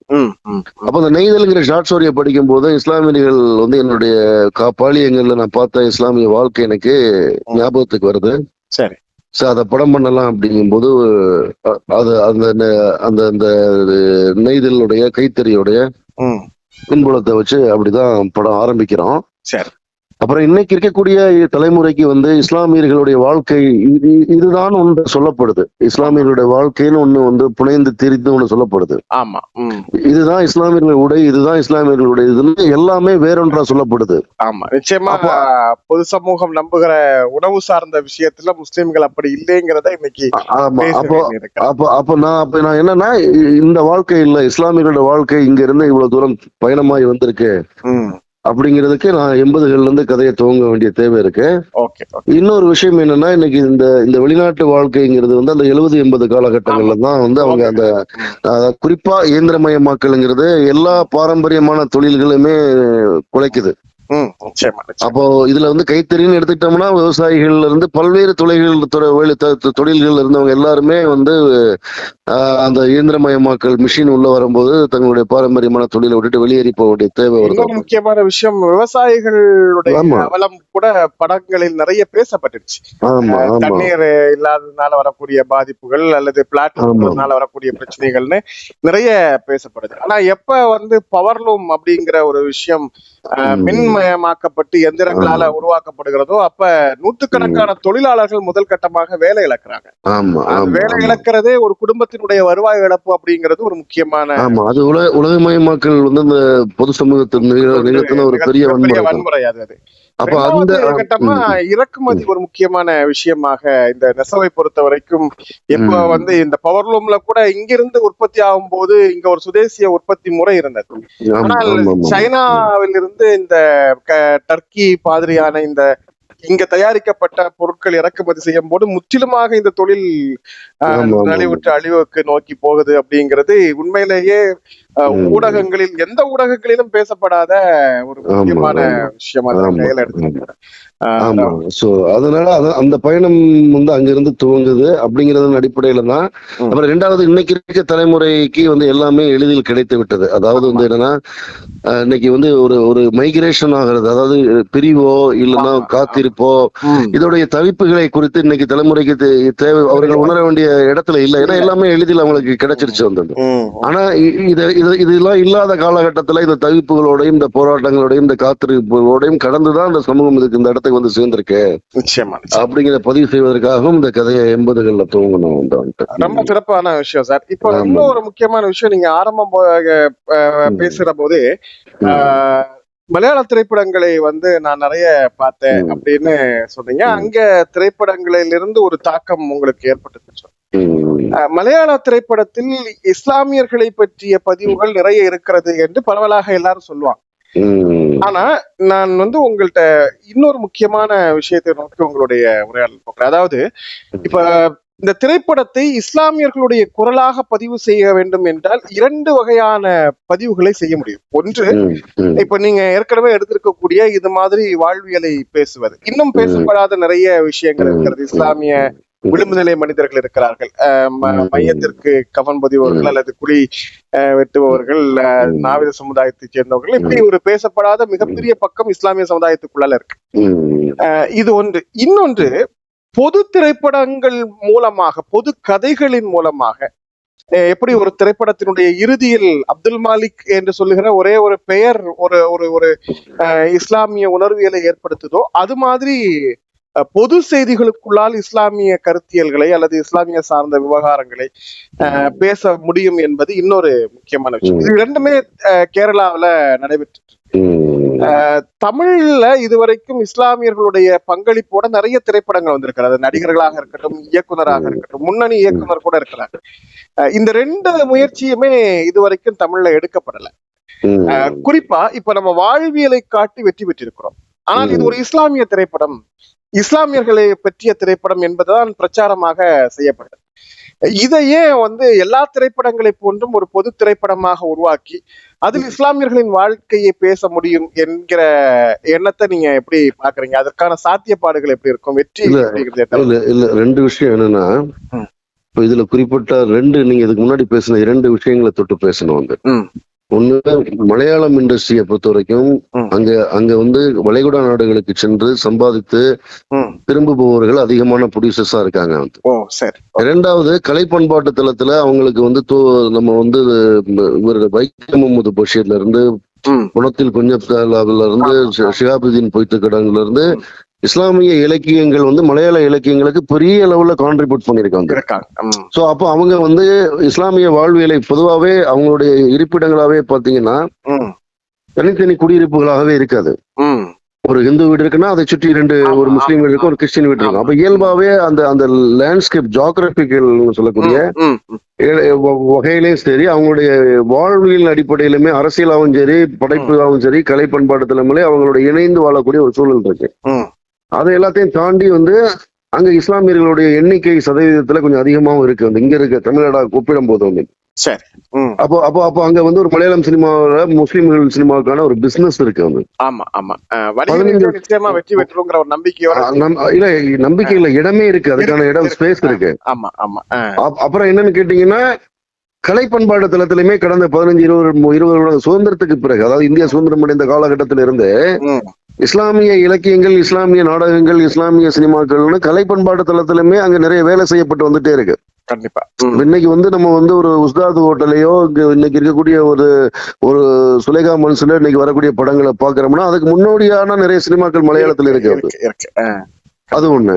அப்ப அந்த நெய்தல்ங்கிற ஷார்ட் ஸ்டோரியை படிக்கும் போது இஸ்லாமியர்கள் என்னுடைய பாலியங்கள்ல நான் பார்த்த இஸ்லாமிய வாழ்க்கை எனக்கு ஞாபகத்துக்கு வருது. சரி. அதை படம் பண்ணலாம் அப்படிங்கும்போது அது அந்த அந்த அந்த நெய்தலுடைய கைத்தறியோடைய பின்புலத்தை வச்சு அப்படிதான் படம் ஆரம்பிக்கிறோம். சரி. அப்புறம் இன்னைக்கு இருக்கக்கூடிய தலைமுறைக்கு இஸ்லாமியர்களுடைய வாழ்க்கை இதுதான் ஒன்று சொல்லப்படுது. இஸ்லாமியர்களுடைய வாழ்க்கைன்னு ஒண்ணு புனைந்து திரித்து ஒண்ணு சொல்லப்படுது. ஆமா. இதுதான் இஸ்லாமியர்கள் உடை, இதுதான் இஸ்லாமியர்களுடைய இதுன்னு எல்லாமே வேறொன்றா சொல்லப்படுது. ஆமா, நிச்சயமா. பொது சமூகம் நம்புகிற உணவு சார்ந்த விஷயத்துல முஸ்லிம்கள் அப்படி இல்லைங்கிறத இன்னைக்கு. ஆமா. அப்ப நான் என்னன்னா இந்த வாழ்க்கை இல்ல, இஸ்லாமியர்களுடைய வாழ்க்கை இங்க இருந்து இவ்வளவு தூரம் பயணமாய் வந்திருக்கு அப்படிங்கிறதுக்கு நான் 80களில இருந்து கதையை துவங்க வேண்டிய தேவை இருக்கு. இன்னொரு விஷயம் என்னன்னா இன்னைக்கு இந்த வெளிநாட்டு வாழ்க்கைங்கிறது அந்த 70-80 காலகட்டங்கள்ல தான் அவங்க அந்த குறிப்பா இயந்திரமயமாக்கல்ங்கிறது எல்லா பாரம்பரியமான தொழில்களுமே குலைக்குது. அப்போ இதுல கைத்தறின்னு எடுத்துக்கிட்டோம்னா விவசாயிகள்ல இருந்து பல்வேறு தொழில்கள் இருந்தவங்க எல்லாருமே அந்த இயந்திரமயமாக்கல் மிஷின் உள்ள வரும்போது தங்களுடைய பாரம்பரியமான தொழிலை விட்டுட்டு வெளியேறி போக வேண்டிய தேவை வருது. முக்கியமான விஷயம் விவசாயிகளுடைய அவலம் கூட படங்களில் நிறைய பேசப்பட்டுருச்சு. தண்ணீர் இல்லாததுனால வரக்கூடிய பாதிப்புகள் அல்லது பிளாட்னால வரக்கூடிய பிரச்சனைகள்னு நிறைய பேசப்படுது. ஆனா எப்ப பவர்லூம் அப்படிங்கிற ஒரு விஷயம் மின்மயமாக்கப்பட்டு எந்திரங்களால உருவாக்கப்படுகிறதோ அப்ப நூற்றுக்கணக்கான தொழிலாளர்கள் முதல் கட்டமாக வேலை இழக்கிறாங்க. வேலை இழக்கிறதே ஒரு குடும்பத்தின் சமூகத்தினுடைய வருவாய் இழப்பு அப்படிங்கிறது ஒரு முக்கியமான ஆமா, அது உலகமயமாக்கல் வந்து இந்த பொது சமூகத்தின் நிகழ்த்தின ஒரு பெரிய வன்முறை அது. அப்ப இரண்டாவது கட்டமா இறக்குமதி ஒரு முக்கியமான விஷயமாக இந்த நெசவை பொறுத்த வரைக்கும் எப்ப வந்து இந்த பவர்லூம்ல கூட இங்கிருந்து உற்பத்தி ஆகும் போது இங்க ஒரு சுதேசிய உற்பத்தி முறை இருந்தது. ஆனால் சைனாவில் இருந்து இந்த டர்க்கி மாதிரியான இந்த இங்க தயாரிக்கப்பட்ட பொருட்கள் இறக்குமதி செய்யும் போது முற்றிலுமாக இந்த தொழில் நலிவுற்ற அழிவுக்கு நோக்கி போகுது அப்படிங்கிறது உண்மையிலேயே ஊடகங்களில் எந்த ஊடகங்களிலும் பேசப்படாத ஒரு முக்கியமான விஷயமா கையில எடுத்து. அதனால அந்த பயணம் வந்து அங்கிருந்து துவங்குது அப்படிங்கறதன் அடிப்படையில தான். அப்புறம் ரெண்டாவது, இன்னைக்கு இருக்க தலைமுறைக்கு வந்து எல்லாமே எளிதில் கிடைத்து விட்டது. அதாவது வந்து என்னன்னா, இன்னைக்கு வந்து ஒரு மைக்ரேஷன் ஆகிறது, அதாவது பிரிவோ இல்லைன்னா காத்திருப்போ, இதோடைய தவிப்புகளை குறித்து இன்னைக்கு தலைமுறைக்கு தேவை, அவர்கள் உணர வேண்டிய இடத்துல இல்லை. ஏன்னா எல்லாமே எளிதில் அவங்களுக்கு கிடைச்சிருச்சு வந்தது. ஆனா இதெல்லாம் இல்லாத காலகட்டத்துல இந்த தவிப்புகளோடையும் இந்த போராட்டங்களோடையும் இந்த காத்திருப்புகளோடையும் கடந்துதான் இந்த சமூகம் இதுக்கு இந்த இடத்துக்கு வந்து சேர்ந்திருக்கு அப்படிங்கிற பதிவு செய்வதற்காகவும் இந்த கதையை 80கள்ல துவங்கணும். ரொம்ப சிறப்பான விஷயம் சார். இப்ப இன்னொரு முக்கியமான விஷயம், நீங்க ஆரம்பம் பேசுற போது மலையாள திரைப்படங்களை வந்து நான் நிறைய பார்த்தேன் அப்படின்னு சொன்னீங்க. அங்க திரைப்படங்களிலிருந்து ஒரு தாக்கம் உங்களுக்கு ஏற்பட்டு. மலையாள திரைப்படத்தில் இஸ்லாமியர்களை பற்றிய பதிவுகள் நிறைய இருக்கிறது என்று பரவலாக எல்லாரும் சொல்லுவாங்க. ஆனா நான் வந்து உங்கள்கிட்ட இன்னொரு முக்கியமான விஷயத்தை நோக்கி உங்களுடைய உரையாடல் போகிறேன். அதாவது இப்ப இந்த திரைப்படத்தை இஸ்லாமியர்களுடைய குரலாக பதிவு செய்ய வேண்டும் என்றால் 2 வகையான பதிவுகளை செய்ய முடியும். ஒன்று, இப்ப நீங்க ஏற்கனவே எடுத்திருக்கக்கூடிய இது மாதிரி வாழ்வியலை பேசுவது. இன்னும் பேசப்படாத நிறைய விஷயங்கள் இருக்கிறது. இஸ்லாமிய விளிம்புநிலை மனிதர்கள் இருக்கிறார்கள், மையத்திற்கு கவன் பதிவர்கள் அல்லது குழி வெட்டுபவர்கள், நாவித சமுதாயத்தை சேர்ந்தவர்கள், இப்படி ஒரு பேசப்படாத மிகப்பெரிய பக்கம் இஸ்லாமிய சமுதாயத்துக்குள்ள இருக்கு. இது ஒன்று. இன்னொன்று, பொது திரைப்படங்கள் மூலமாக, பொது கதைகளின் மூலமாக, எப்படி ஒரு திரைப்படத்தினுடைய இறுதியில் அப்துல் மாலிக் என்று சொல்லுகிற ஒரே ஒரு பெயர் ஒரு ஒரு இஸ்லாமிய உணர்வியலை ஏற்படுத்துதோ, அது மாதிரி பொது செய்திகளுக்குள்ளால் இஸ்லாமிய கருத்தியல்களை அல்லது இஸ்லாமிய சார்ந்த விவகாரங்களை பேச முடியும் என்பது இன்னொரு முக்கியமான விஷயம். இது ரெண்டுமே கேரளாவில நடைபெற்று. தமிழ்ல இதுவரைக்கும் இஸ்லாமியர்களுடைய பங்களிப்போட நிறைய திரைப்படங்கள் வந்திருக்கிறது. நடிகர்களாக இருக்கட்டும், இயக்குனராக இருக்கட்டும், முன்னணி இயக்குனர் கூட இருக்கிறார். இந்த 2 முயற்சியுமே இதுவரைக்கும் தமிழ்ல எடுக்கப்படல. குறிப்பா இப்ப நம்ம வாழ்வியலை காட்டி வெற்றி பெற்றிருக்கிறோம். ஆனால் இது ஒரு இஸ்லாமிய திரைப்படம், இஸ்லாமியர்களை பற்றிய திரைப்படம் என்பதுதான் பிரச்சாரமாக செய்யப்பட்டது. இதையே வந்து எல்லா திரைப்படங்களை போன்றும் ஒரு பொது திரைப்படமாக உருவாக்கி அதில் இஸ்லாமியர்களின் வாழ்க்கையை பேச முடியும் என்கிற எண்ணத்தை நீங்க எப்படி பாக்குறீங்க? அதற்கான சாத்தியப்பாடுகள் எப்படி இருக்கும்? வெற்றி இல்ல 2 விஷயம் என்னன்னா, இப்ப இதுல குறிப்பிட்ட 2 நீங்க இதுக்கு முன்னாடி பேசின 2 விஷயங்களை தொட்டு பேசணும். வந்து ஒண்ணு, மலையாளம் இண்டஸ்ட்ரியை பொறுத்த வரைக்கும் அங்க வந்து வளைகுடா நாடுகளுக்கு சென்று சம்பாதித்து திரும்புபவர்கள் அதிகமான ப்ரொடியூசர்ஸா இருக்காங்க. இரண்டாவது, கலை பண்பாட்டு தளத்துல அவங்களுக்கு வந்து நம்ம வந்து வைக்கம் முகமது பஷீர்ல இருந்து, குணத்தில் குஞ்சப்தாலாவில இருந்து, ஷிஹாபுதீன் பொய்த்துக்கடன்ல இருந்து இஸ்லாமிய இலக்கியங்கள் வந்து மலையாள இலக்கியங்களுக்கு பெரிய அளவுல கான்ட்ரிபியூட் பண்ணிருக்காங்க. சோ அப்போ அவங்க வந்து இஸ்லாமிய வாழ்வியலை பொதுவாவே அவங்களுடைய இருப்பிடங்களாவே பாத்தீங்கன்னா தனித்தனி குடியிருப்புகளாகவே இருக்காது. ஒரு ஹிந்து வீடு இருக்குன்னா அதை சுற்றி 2 ஒரு முஸ்லீம் வீடு இருக்கும், ஒரு கிறிஸ்டின் வீடு இருக்கும். அப்ப இயல்பாவே அந்த லேண்ட்ஸ்கேப் ஜியோகிராபிக்கல் சொல்லக்கூடிய வகையிலையும் சரி, அவங்களுடைய வாழ்வியல் அடிப்படையிலுமே அரசியலாவும் சரி, படைப்பாவும் சரி, கலை பண்பாட்டு தலைமையிலே அவங்களோட இணைந்து வாழக்கூடிய ஒரு சூழல் இருக்கு. அதை எல்லாத்தையும் தாண்டி வந்து அங்க இஸ்லாமியர்களுடைய எண்ணிக்கை சதவீதத்துல கொஞ்சம் அதிகமாவும் இருக்கு. வந்து இங்க இருக்க தமிழ்நாடு ஒப்பிடும் போது வந்து அப்போ அங்க வந்து ஒரு மலையாளம் சினிமாவில முஸ்லிம்கள் சினிமாவுக்கான ஒரு பிசினஸ் இருக்கு. வந்து நம்பிக்கை இல்ல, இடமே இருக்கு, அதுக்கான இடம், ஸ்பேஸ் இருக்கு. அப்புறம் என்னன்னு கேட்டீங்கன்னா, கலை பண்பாடு தளத்திலுமே கடந்த 15-20 சுதந்திரத்துக்கு பிறகு, அதாவது இந்தியா சுதந்திரம் அடைந்த காலகட்டத்தில இருந்து இஸ்லாமிய இலக்கியங்கள், இஸ்லாமிய நாடகங்கள், இஸ்லாமிய சினிமாக்கள் கலை பண்பாட்டு தளத்திலுமே அங்க நிறைய வேலை செய்யப்பட்டு வந்துட்டே இருக்கு. கண்டிப்பா இன்னைக்கு வந்து நம்ம வந்து ஒரு உஸ்தாத் ஹோட்டலையோ இன்னைக்கு இருக்கக்கூடிய ஒரு சுலேகா மன்சுல இன்னைக்கு வரக்கூடிய படங்களை பாக்குறோம்னா அதுக்கு முன்னோடியான நிறைய சினிமாக்கள் மலையாளத்துல இருக்கு. அது ஒண்ணு.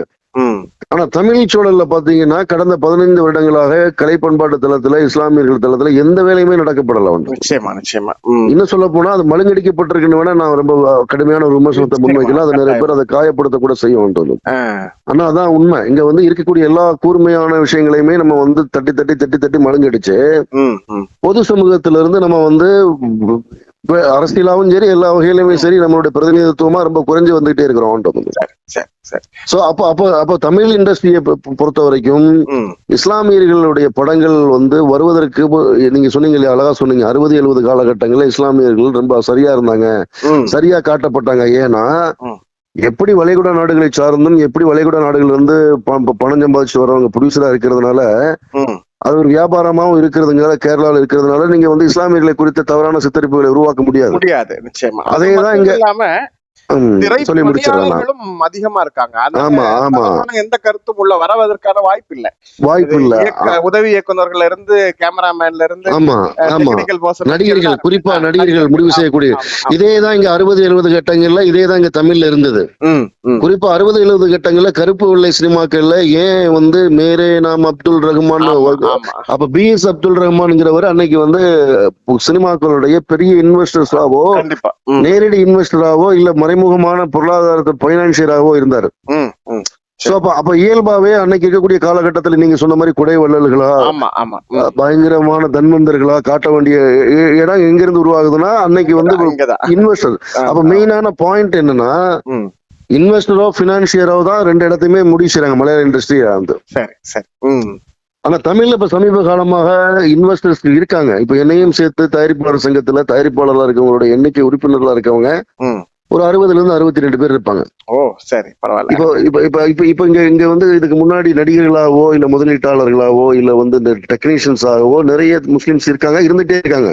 ஆனா தமிழ் சூழல்ல பாத்தீங்கன்னா கடந்த 15 வருடங்களாக கலை பண்பாட்டு தளத்துல இஸ்லாமியர்கள் தளத்துல எந்த வேலையுமே நடக்கப்படல வந்து. நிச்சயமா நிச்சயமா. இன்னும் சொல்ல போனா அது மழுங்கடிக்கப்பட்டிருக்குன்னு வேணா நான் ரொம்ப கடுமையான ஒரு விமர்சனத்தை முன்வைக்கலாம். அதை நிறைய பேர் அதை காயப்படுத்த கூட செய்ய வேண்டும். ஆனா அதான் உண்மை. இங்க வந்து இருக்கக்கூடிய எல்லா கூர்மையான விஷயங்களையுமே நம்ம வந்து தட்டி தட்டி தட்டி தட்டி மழுங்கடிச்சு பொது சமூகத்தில இருந்து நம்ம வந்து அரசியலாவும் சரி எல்லா வகையிலுமே சரி நம்மளுடைய பிரதிநிதித்துவமா ரொம்ப குறைஞ்சு வந்துகிட்டே இருக்கிறோம். சோ அப்போ தமிழ் இண்டஸ்ட்ரியை பொறுத்த வரைக்கும் இஸ்லாமியர்களுடைய படங்கள் வந்து வருவதற்கு நீங்க சொன்னீங்க இல்லையா, அழகா சொன்னீங்க, 60-70 காலகட்டங்கள்ல இஸ்லாமியர்கள் ரொம்ப சரியா இருந்தாங்க, சரியா காட்டப்பட்டாங்க. ஏன்னா எப்படி வளைகுடா நாடுகளை சார்ந்தும் எப்படி வளைகுடா நாடுகள் வந்து பணம் சம்பாதிச்சு வரவங்க ப்ரொடியூசரா இருக்கிறதுனால அது ஒரு வியாபாரமாவும் இருக்கிறதுனால கேரளாவில் இருக்கிறதுனால நீங்க வந்து இஸ்லாமியர்களை குறித்த தவறான சித்தரிப்புகளை உருவாக்க முடியாது. நிச்சயமா. அதேதான் இங்க சொல்லி முடிச்சிடலாம். அதிகமா இருக்காங்க. எந்த கருத்தும் உள்ள வரவதற்கான வாய்ப்பு இல்ல. உதவி இயக்குநர்கள் இருந்து கேமராமேன்ல இருந்து நடிகர்கள், குறிப்பா நடிகர்கள் முடிவு செய்யக்கூடிய இதேதான் இங்க 60-70 கட்டங்கள்ல இதேதான் இங்க தமிழ்ல இருந்தது. குறிப்பா 60-70 கட்டங்கள்ல கருப்பு வெள்ளை சினிமாக்கள்ல ஏன் வந்து மேரே நாம் அப்துல் ரஹ்மான், அப்ப BS அப்துல் ரஹ்மான்ங்கிறவர் அன்னைக்கு வந்து சினிமாக்களுடைய பெரிய இன்வெஸ்டர்ஸாவோ நேரடி இன்வெஸ்டராவோ இல்ல மறைமுகமான பொருளாதாரத்தை பைனான்சியராகவோ இருந்தாரு. அப்ப இயல்பாவே அன்னைக்கு இருக்கக்கூடிய காலகட்டத்துல நீங்க சொன்ன மாதிரி குடை வள்ளல்களா பயங்கரமான தன்வந்தர்களா காட்ட வேண்டிய இடம் எங்க இருந்து உருவாகுதுன்னா அன்னைக்கு வந்து இன்வெஸ்டர். அப்ப மெயினான பாயிண்ட் என்னன்னா இன்வெஸ்டரோ பினான்சியரோ தான் ரெண்டு இடத்தையுமே முடிவு செய்றாங்க மலையாள இண்டஸ்ட்ரியா வந்து. ஆனா தமிழ்ல இப்ப சமீப காலமாக இன்வெஸ்டர்ஸ் இருக்காங்க. இப்ப என்னையும் சேர்த்து தயாரிப்பாளர் சங்கத்துல தயாரிப்பாளர்களா இருக்கவங்களோட எண்ணிக்கை உறுப்பினர்களா இருக்கவங்க ஒரு 60-62 பேர் இருப்பாங்க. இப்ப இங்க வந்து இதுக்கு முன்னாடி நடிகர்களாவோ இல்ல முதலீட்டாளர்களாவோ இல்ல வந்து இந்த டெக்னீஷியன்ஸாகவோ நிறைய முஸ்லிம்ஸ் இருக்காங்க, இருந்துட்டே இருக்காங்க.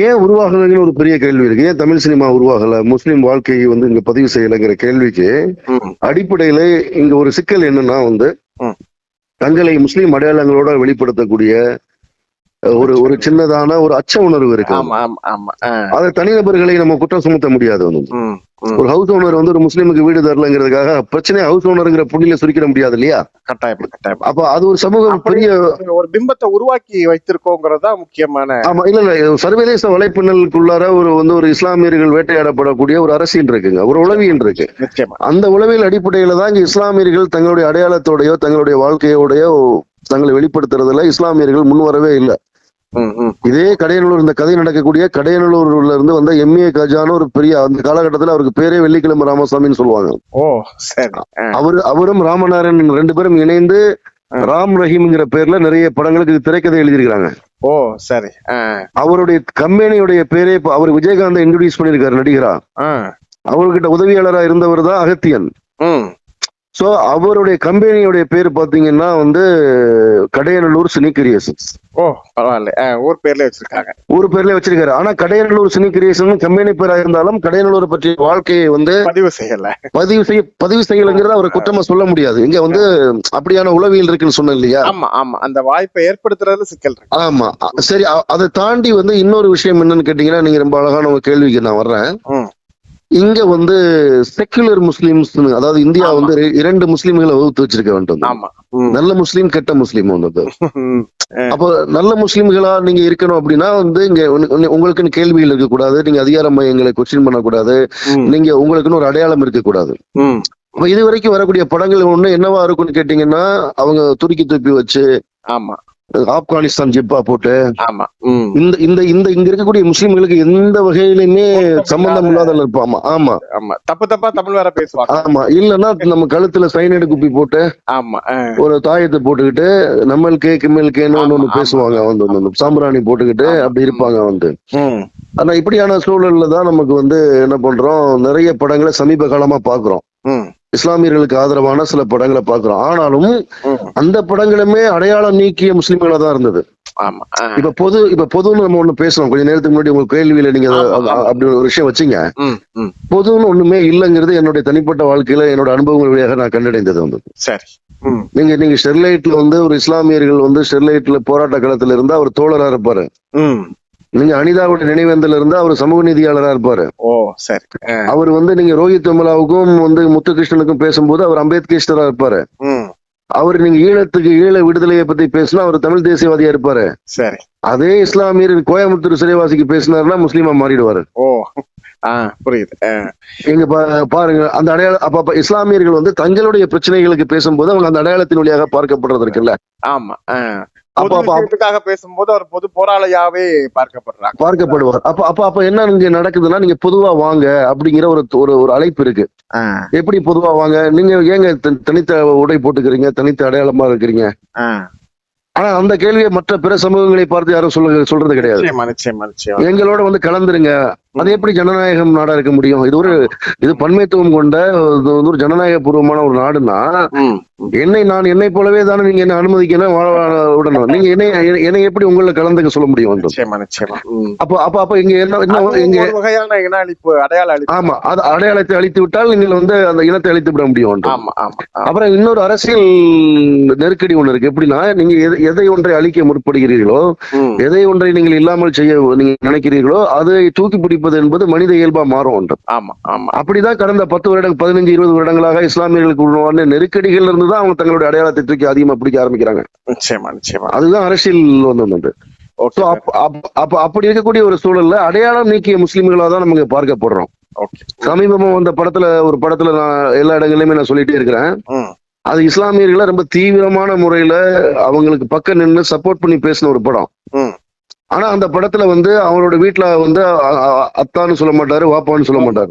ஏன் உருவாகலன்னு ஒரு பெரிய கேள்வி இருக்கு. ஏன் தமிழ் சினிமா உருவாகல, முஸ்லிம் வாழ்க்கையை வந்து இங்க பதிவு செய்யலைங்கிற கேள்விக்கு அடிப்படையில இங்க ஒரு சிக்கல் என்னன்னா வந்து தங்களை முஸ்லிம் அடையாளங்களோட வெளிப்படுத்தக்கூடிய ஒரு சின்னதான ஒரு அச்ச உணர்வு இருக்கு. அது தனிநபர்களை நம்ம குற்றம் சுமத்த முடியாது. ஒரு ஹவுஸ் ஓனர் வந்து ஒரு முஸ்லீமுக்கு வீடு தரலங்கிறதுக்காக பிரச்சனையை ஹவுஸ் ஓனருங்கிற புள்ளியில சுருக்கிட முடியாது இல்லையா? அப்ப அது ஒரு சமூகம் பெரிய ஒரு பிம்பத்தை உருவாக்கி வைத்திருக்கோங்கிறதா முக்கியமான. ஆமா, இல்ல சர்வதேச வலைப்பின்னலுக்குள்ளார ஒரு இஸ்லாமியர்கள் வேட்டையாடப்படக்கூடிய ஒரு அரசியல் இருக்குங்க, ஒரு உளவியல் இருக்கு. அந்த உளவியல் அடிப்படையில தான் இங்க இஸ்லாமியர்கள் தங்களுடைய அடையாளத்தோடையோ தங்களுடைய வாழ்க்கையோடையோ தங்களை வெளிப்படுத்துறதுல இஸ்லாமியர்கள் முன் வரவே இல்லை. இதே கடையநல்லூர், இந்த கதை நடக்கக்கூடிய கடையநல்லூர்ல இருந்து வந்த MA கஜான்னு ஒரு பெரிய, அந்த காலகட்டத்துல அவருக்கு பேரே வெள்ளிக்கிழமை ராமசாமின்னு சொல்லுவாங்க. அவரும் ராமநாராயணன் ரெண்டு பேரும் இணைந்து ராம் ரஹீம்ங்கிற பேர்ல நிறைய படங்களுக்கு திரைக்கதை எழுதியிருக்கிறாங்க. அவருடைய கம்பெனியுடைய பேரே அவர் விஜயகாந்த் இன்ட்ரோடியூஸ் பண்ணிருக்காரு நடிகரா. அவர்கிட்ட உதவியாளரா இருந்தவர் தான் அகத்தியன். சோ அவருடைய கம்பெனியுடைய பேர் பாத்தீங்கன்னா வந்து கடையநல்லூர் சினி கிரியேஷன்ஸ். ஊர் பேர்ல வச்சிருக்காரு. ஆனா கடையநல்லூர் சினி கிரியேஷன் கம்பெனி பேரா இருந்தாலும் கடையநல்லூர் பற்றிய வாழ்க்கையை வந்து பதிவு செய்யலங்கிறத அவர் குற்றமா சொல்ல முடியாது. இங்க வந்து அப்படியான உளவியல் இருக்குன்னு சொன்ன இல்லையா? அந்த வாய்ப்பை ஏற்படுத்துறது சிக்கல். ஆமா, சரி. அதை தாண்டி வந்து இன்னொரு விஷயம் என்னன்னு கேட்டீங்கன்னா, நீங்க ரொம்ப அழகான ஒரு கேள்விக்கு நான் வர்றேன். இங்க வந்து செக்குலர் முஸ்லிம்ஸ், அதாவது இந்தியா வந்து 2 முஸ்லிம்களை வகுத்து வச்சிருக்க வேண்டும். நல்ல முஸ்லீம், கெட்ட முஸ்லீம். அப்போ நல்ல முஸ்லிம்களா நீங்க இருக்கணும் அப்படின்னா வந்து இங்க உங்களுக்குன்னு கேள்விகள் இருக்கக்கூடாது, நீங்க அதிகார மையங்களை கொஸ்டின் பண்ணக்கூடாது, நீங்க உங்களுக்குன்னு ஒரு அடையாளம் இருக்கக்கூடாது. இது வரைக்கும் வரக்கூடிய படங்கள் ஒண்ணு என்னவா இருக்கும்னு கேட்டீங்கன்னா, அவங்க துருக்கி துப்பி வச்சு ஆப்கானிஸ்தான் ஜிப்பா போட்டு இங்க இருக்கக்கூடிய முஸ்லிம்களுக்கு எந்த வகையிலுமே சம்பந்தம் இல்லாத இருப்பாமா. தப்பா தமிழ் வேற பேசுவாங்க. இல்லன்னா நம்ம கழுத்துல சைனைடு குப்பி போட்டு ஒரு தாயத்தை போட்டுக்கிட்டு நம்மளுக்கே கிம்மலுக்கேன்னு ஒண்ணு பேசுவாங்க, வந்து சாம்பிராணி போட்டுக்கிட்டு அப்படி இருப்பாங்க வந்து. ஆனா இப்படியான சூழல்ல தான் நமக்கு வந்து என்ன பண்றோம், நிறைய படங்களை சமீப காலமா பாக்குறோம். இஸ்லாமியர்களுக்கு ஆதரவான சில படங்களை பாக்குறோம். ஆனாலும் அந்த படங்களுமே அடையாளம் நீக்கிய முஸ்லிம்களா தான் இருந்தது. இப்ப பொதுன்னு நம்ம ஒண்ணு பேசணும். கொஞ்ச நேரத்துக்கு முன்னாடி உங்க கேள்வியில நீங்க அப்படி ஒரு விஷயம் வச்சீங்க. பொதுன்னு ஒண்ணுமே இல்லைங்கிறது என்னுடைய தனிப்பட்ட வாழ்க்கையில என்னோட அனுபவங்கள் வழியாக நான் கண்டடைந்தது வந்து. நீங்க ஸ்டெர்லைட்ல வந்து ஒரு இஸ்லாமியர்கள் வந்து ஸ்டெர்லைட்ல போராட்ட களத்துல இருந்தா அவர் தோழரா இருப்பாரு. நீங்க அனிதாவுடைய நினைவேந்தல இருந்து அவர் சமூக நீதியாளரா இருப்பாரு. ஓ சரி. அவர் நீங்க ரோஹித் வெமுலாவுக்கும் முத்துகிருஷ்ணனுக்கும் பேசும்போது அவர் அம்பேத்கரிஸ்டரா இருப்பாரு. அவர் நீங்க ஈழ விடுதலையை பத்தி பேசினா அவர் தமிழ் தேசியவாதியா இருப்பாரு. சரி. அதே இஸ்லாமியர் கோயம்புத்தூர் சிறைவாசிக்கு பேசினாருன்னா முஸ்லீமா மாறிடுவாரு. ஓ புரியுது. எங்க பாருங்க அந்த அடையாளம். அப்ப இஸ்லாமியர்கள் தங்களுடைய பிரச்சனைகளுக்கு பேசும்போது அவங்க அந்த அடையாளத்தின் வழியாக பார்க்கப்படுறது இருக்குல்ல. ஆமா. அப்ப பேசும்போது அவர் பொது போராளியாவே பார்க்கப்படுவார். அப்ப என்ன இங்க நடக்குதுன்னா, நீங்க பொதுவா வாங்க அப்படிங்கிற ஒரு அழைப்பு இருக்கு. எப்படி பொதுவா வாங்க? நீங்க ஏங்க தனித்த உடை போட்டுக்கிறீங்க, தனித்த அடையாளமா இருக்கிறீங்க? ஆனா அந்த கேள்வியை மற்ற பிற சமூகங்களை பார்த்து யாரும் சொல்றது கிடையாது. எங்களோட கலந்துருங்க. அது எப்படி ஜனநாயகம் நாடா இருக்க முடியும்? இது பன்மைத்துவம் கொண்ட ஒரு ஜனநாயக பூர்வமான ஒரு நாடுன்னா, என்னை போலவே தானே நீங்க என்ன அனுமதிக்கணும், விடணும். நீங்க என்னை எப்படி உங்களை கலந்துக்க சொல்ல முடியும்? அப்ப இங்க என்ன வகையான இன அழிப்பு, ஆமா, அது அடையாளத்தை அழித்து விட்டால் நீங்கள் அந்த இனத்தை அழித்து விட முடியும். அப்புறம் இன்னொரு அரசியல் நெருக்கடி ஒண்ணு இருக்கு. எப்படின்னா, நீங்க எதை ஒன்றை அழிக்க முற்படுகிறீர்களோ, எதை ஒன்றை நீங்கள் இல்லாமல் செய்ய நீங்க நினைக்கிறீர்களோ, அதை தூக்கி பிடிப்பது என்பது மனித இயல்பா மாறும். அப்படிதான் கடந்த 10 வருடம் 15-20 வருடங்களாக இஸ்லாமியர்களுக்கு உருவான நெருக்கடிகள் இருந்துதான் அவங்க தங்களுடைய அடையாளத்தை தூக்கி அதிகமா பிடிக்க ஆரம்பிக்கிறாங்க. அதுதான் அரசியல் வந்தது. அப்படி இருக்கக்கூடிய ஒரு சூழல்ல அடையாளம் நீக்கிய முஸ்லிம்களா தான் நமக்கு பார்க்கப்படுறோம். சமீபமா வந்த ஒரு படத்துல நான் எல்லா இடங்களையுமே நான் சொல்லிட்டே இருக்கிறேன். அது இஸ்லாமியர்களை ரொம்ப தீவிரமான முறையில அவங்களுக்கு பக்கம் நின்று சப்போர்ட் பண்ணி பேசின ஒரு படம். ஆனா அந்த படத்துல அவரோட வீட்டுல அத்தான்னு சொல்ல மாட்டாரு, வாப்பான்னு சொல்ல மாட்டாரு.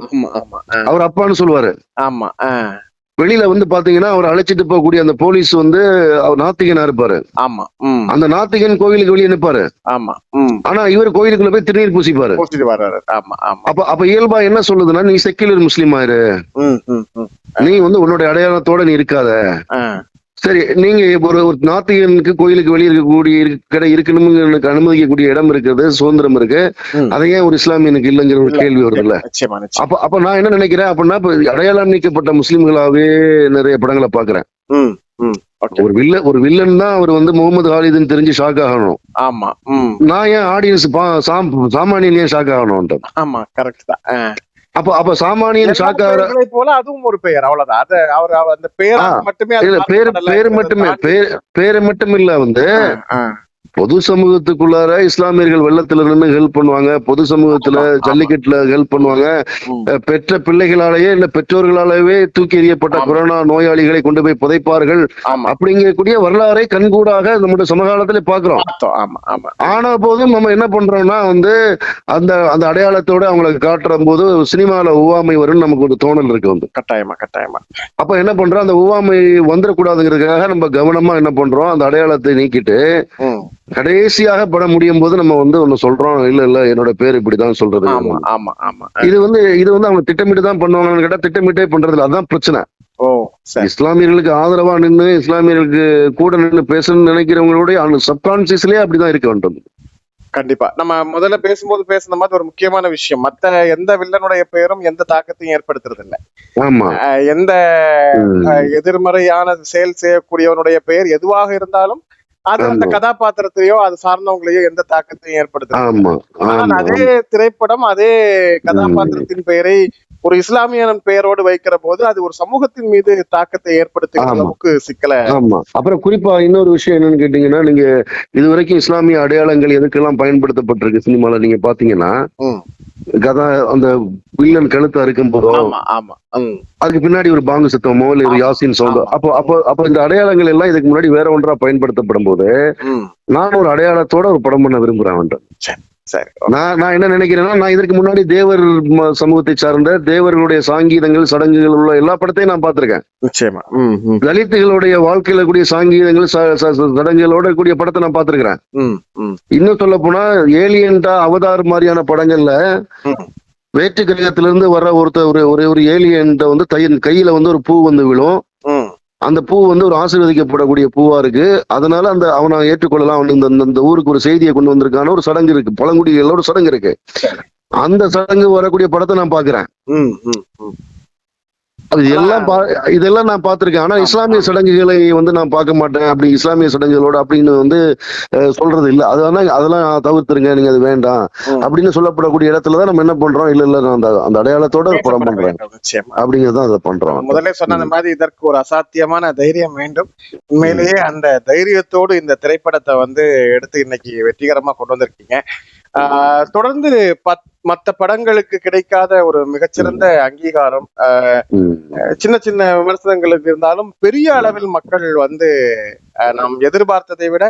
அவர் அப்பான்னு சொல்லுவாரு. வெளியில பாத்தீங்கன்னா அவர் அழைச்சிட்டு போகக்கூடிய அந்த போலீஸ் அவர் நாத்திகனா இருப்பாரு. அந்த நாத்திகன் கோவிலுக்கு வெளியே நிற்பாரு. ஆனா இவர் கோயிலுக்குள்ள போய் திருநீர் பூசிப்பாரு. அப்ப இயல்பா என்ன சொல்லுதுன்னா, நீ செக்குலர் முஸ்லீம் ஆயிரு, நீ உன்னுடைய அடையாளத்தோட நீ இருக்காத. சரி, நீங்க ஒரு நாத்திகனுக்கு கோயிலுக்கு வெளியே இருக்கணும் அனுமதிக்கக்கூடிய இடம் இருக்குது, சுதந்திரம் இருக்கு. அதையே ஒரு இஸ்லாமியனுக்கு இல்லைங்கிற ஒரு கேள்வி வருது இல்ல. அப்ப நான் என்ன நினைக்கிறேன் அப்படின்னா, அடையாளம் நீக்கப்பட்ட முஸ்லிம்களாவே நிறைய படங்களை பாக்குறேன். ஒரு வில்லன் தான் அவர் முகமது ஹாலிதுன்னு தெரிஞ்சு ஷாக் ஆகணும். நான் ஏன் ஆடியன்ஸ் சாமானியன் ஏன் ஷாக் ஆகணும்? அப்ப சாமானியன் ஷாக்கார போல அதுவும் ஒரு பெயர், அவ்வளவுதான். அந்த பேரு மட்டும் இல்ல. பொது சமூகத்துக்குள்ளார இஸ்லாமியர்கள் வெள்ளத்துல நின்று ஹெல்ப் பண்ணுவாங்க, பொது சமூகத்துல ஜல்லிக்கட்டுல ஹெல்ப் பண்ணுவாங்க. பெற்ற பிள்ளைகளாலேயே இல்ல பெற்றோர்களாலேயே தூக்கி எறியப்பட்ட கொரோனா நோயாளிகளை கொண்டு போய் புதைப்பார்கள். அப்படிங்கக்கூடிய வரலாறை கண்கூடாக நம்முடைய சமகாலத்திலே பாக்குறோம். ஆனா போதும் நம்ம என்ன பண்றோம்னா அந்த அந்த அடையாளத்தோட அவங்களுக்கு காட்டுற போது சினிமால ஒவ்வாமை வரும்னு நமக்கு ஒரு தோணல் இருக்கு. கட்டாயமா. அப்ப என்ன பண்றோம், அந்த ஒவ்வாமை வந்துடக்கூடாதுங்கிறதுக்காக நம்ம கவனமா என்ன பண்றோம், அந்த அடையாளத்தை நீக்கிட்டு கடைசியாக படம் முடியும் போது நம்ம ஒண்ணு சொல்றோம், இல்ல என்னோட பேர் இப்படிதான் சொல்றது. இது அவங்க திட்டமிட்டு தான் பண்ணுவாங்கன்னு கேட்டா திட்டமிட்டே பண்றதுல அதுதான் பிரச்சனை. இஸ்லாமியர்களுக்கு ஆதரவா நின்று இஸ்லாமியர்களுக்கு கூட நின்று பேசணும்னு நினைக்கிறவங்களுடைய சப்கான்சியஸ்லயே அப்படிதான் இருக்க வேண்டும். கண்டிப்பா நம்ம முதல்ல பேசும்போது பேசுன மாதிரி ஒரு முக்கியமான விஷயம், மத்த எந்த வில்லனுடைய பெயரும் எந்த தாக்கத்தையும் ஏற்படுத்துறது இல்லை. எந்த எதிர்மறையான செயல் செய்யக்கூடியவனுடைய பெயர் எதுவாக இருந்தாலும் அது அந்த கதாபாத்திரத்தையோ அது சார்ந்தவங்களையோ எந்த தாக்கத்தையும் ஏற்படுத்தும். ஆனால் அதே திரைப்படம் அதே கதாபாத்திரத்தின் பெயரை ஒரு இஸ்லாமியன் பெயரோடு வைக்கிற போது அது ஒரு சமூகத்தின் மீது தாக்கத்தை ஏற்படுத்துகிற அளவுக்கு சிக்கல. அப்புறம் குறிப்பா இன்னொரு விஷயம் என்னன்னு கேட்டீங்கன்னா, நீங்க இதுவரைக்கும் இஸ்லாமிய அடையாளங்கள் எதுக்கெல்லாம் பயன்படுத்தப்பட்டிருக்கு சினிமால நீங்க பாத்தீங்கன்னா, அந்த வில்லன் கழுத்து அறுக்கும் போதோ அதுக்கு பின்னாடி ஒரு பாங்கு சத்தமோ இல்ல ஒரு யாசின் சவுண்டோ, அப்போ இந்த அடையாளங்கள் எல்லாம் இதுக்கு முன்னாடி வேற ஒன்றா பயன்படுத்தப்படும் போது நான் ஒரு அடையாளத்தோட ஒரு படம் பண்ண விரும்புறேன். நான் என்ன நினைக்கிறேன்னா, நான் இதற்கு முன்னாடி தேவர் சமூகத்தை சார்ந்த தேவர்களுடைய சாங்கீதங்கள் சடங்குகள் உள்ள எல்லா படத்தையும் நான் பார்த்திருக்கேன். நிச்சயமா தலித்துகளுடைய வாழ்க்கையில கூடிய சாங்கீதங்கள் சடங்குகளோட கூடிய படத்தை நான் பார்த்திருக்கிறேன். இன்னும் சொல்ல போனா ஏலியன்டா அவதார் மாதிரியான படங்கள்ல வேற்று கிரகத்திலிருந்து வர்ற ஒரு ஏலியன்ட்ட கையில ஒரு பூ விழும். அந்த பூ ஒரு ஆசீர்வதிக்கப்படக்கூடிய பூவா இருக்கு. அதனால அவனை ஏற்றுக்கொள்ளலாம். இந்த ஊருக்கு ஒரு செய்தியை கொண்டு வந்திருக்கான ஒரு சடங்கு இருக்கு, பழங்குடிகளோட ஒரு சடங்கு இருக்கு. அந்த சடங்கு வரக்கூடிய படத்தை நான் பாக்குறேன். அது எல்லாம் இதெல்லாம் நான் பார்த்திருக்கேன். ஆனா இஸ்லாமிய சடங்குகளை வந்து நான் பார்க்க மாட்டேன், அப்படி இஸ்லாமிய சடங்குகளோட அப்படின்னு வந்து சொல்றது இல்ல. அதெல்லாம் தவிர்த்துருங்க, நீங்க அது வேண்டாம் அப்படின்னு சொல்லப்படக்கூடிய இடத்துலதான் நம்ம என்ன பண்றோம், இல்ல இல்ல நான் அந்த அடையாளத்தோட படம் பண்றேன் அப்படிங்கறதான் அதை பண்றோம். முதல்ல சொன்ன மாதிரி இதற்கு ஒரு அசாத்தியமான தைரியம் வேண்டும். உண்மையிலேயே அந்த தைரியத்தோடு இந்த திரைப்படத்தை வந்து எடுத்து இன்னைக்கு வெற்றிகரமா கொண்டு வந்திருக்கீங்க. தொடர்ந்து மற்ற படங்களுக்கு கிடைக்காத ஒரு மிகச்சிறந்த அங்கீகாரம், சின்ன சின்ன விமர்சனங்களுக்கு இருந்தாலும் பெரிய அளவில் மக்கள் வந்து நாம் எதிர்பார்த்ததை விட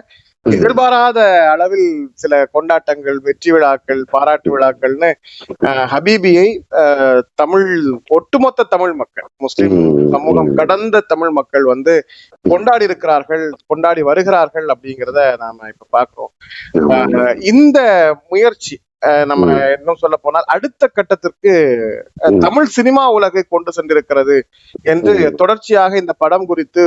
எதிர்பாராத அளவில் சில கொண்டாட்டங்கள், வெற்றி விழாக்கள், பாராட்டு விழாக்கள்னு ஹபீபியை ஒட்டுமொத்த தமிழ் மக்கள், முஸ்லிம் சமூகம் கடந்த தமிழ் மக்கள் வந்து கொண்டாடி வருகிறார்கள் அப்படிங்கிறத நாம இப்ப பார்க்கிறோம். இந்த முயற்சி நம்ம இன்னும் சொல்ல போனால் அடுத்த கட்டத்திற்கு தமிழ் சினிமா உலகை கொண்டு சென்றிருக்கிறது என்று தொடர்ச்சியாக இந்த படம் குறித்து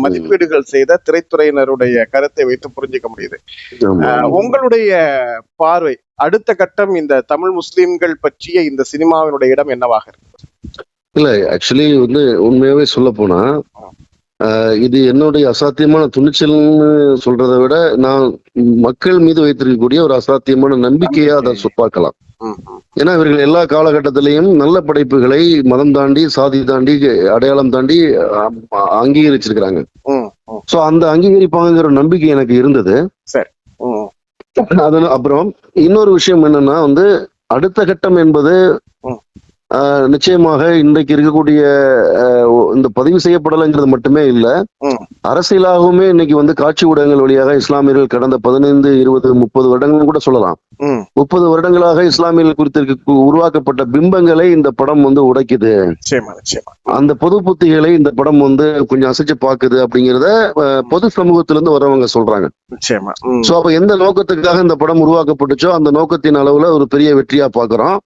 மதிப்பீடுகள் செய்த திரைத்துறையினருடைய கருத்தை வைத்து புரிஞ்சுக்க முடியுது. உங்களுடைய பார்வை, அடுத்த கட்டம் இந்த தமிழ் முஸ்லிம்கள் பற்றிய இந்த சினிமாவினுடைய இடம் என்னவாக இருக்கு? இல்ல, ஆக்சுவலி வந்து உண்மையாவே சொல்ல போனா இது என்னுடைய அசாத்தியமான துணிச்சல்னு சொல்றதை விட நான் மக்கள் மீது வைத்திருக்கக்கூடிய ஒரு அசாத்தியமான நம்பிக்கையா அதை பார்க்கலாம். ஏன்னா இவர்கள் எல்லா காலகட்டத்திலையும் நல்ல படைப்புகளை மதம் தாண்டி, சாதி தாண்டி, அடையாளம் தாண்டி அங்கீகரிச்சிருக்கிறாங்க. சோ அந்த அங்கீகரிப்பாங்கிற நம்பிக்கை எனக்கு இருந்தது. அப்புறம் இன்னொரு விஷயம் என்னன்னா வந்து அடுத்த கட்டம் என்பது நிச்சயமாக இன்றைக்கு இருக்கக்கூடிய இந்த பதிவு செய்யப்படலைங்கிறது மட்டுமே இல்ல, அரசியலாகவுமே இன்னைக்கு வந்து காட்சி ஊடகங்கள் வழியாக இஸ்லாமியர்கள் கடந்த 15, 20, 30 வருடங்கள் கூட சொல்லலாம், 30 வருடங்களாக இஸ்லாமியர்கள் குறித்து உருவாக்கப்பட்ட பிம்பங்களை இந்த படம் வந்து உடைக்குது. அந்த பொது புத்திகளை இந்த படம் வந்து கொஞ்சம் அசைச்சு பாக்குது அப்படிங்கிறத பொது சமூகத்திலிருந்து வரவங்க சொல்றாங்க. சோ அப்ப எந்த நோக்கத்துக்காக இந்த படம் உருவாக்கப்பட்டுச்சோ அந்த நோக்கத்தின் அளவுல ஒரு பெரிய வெற்றியா பாக்குறோம்.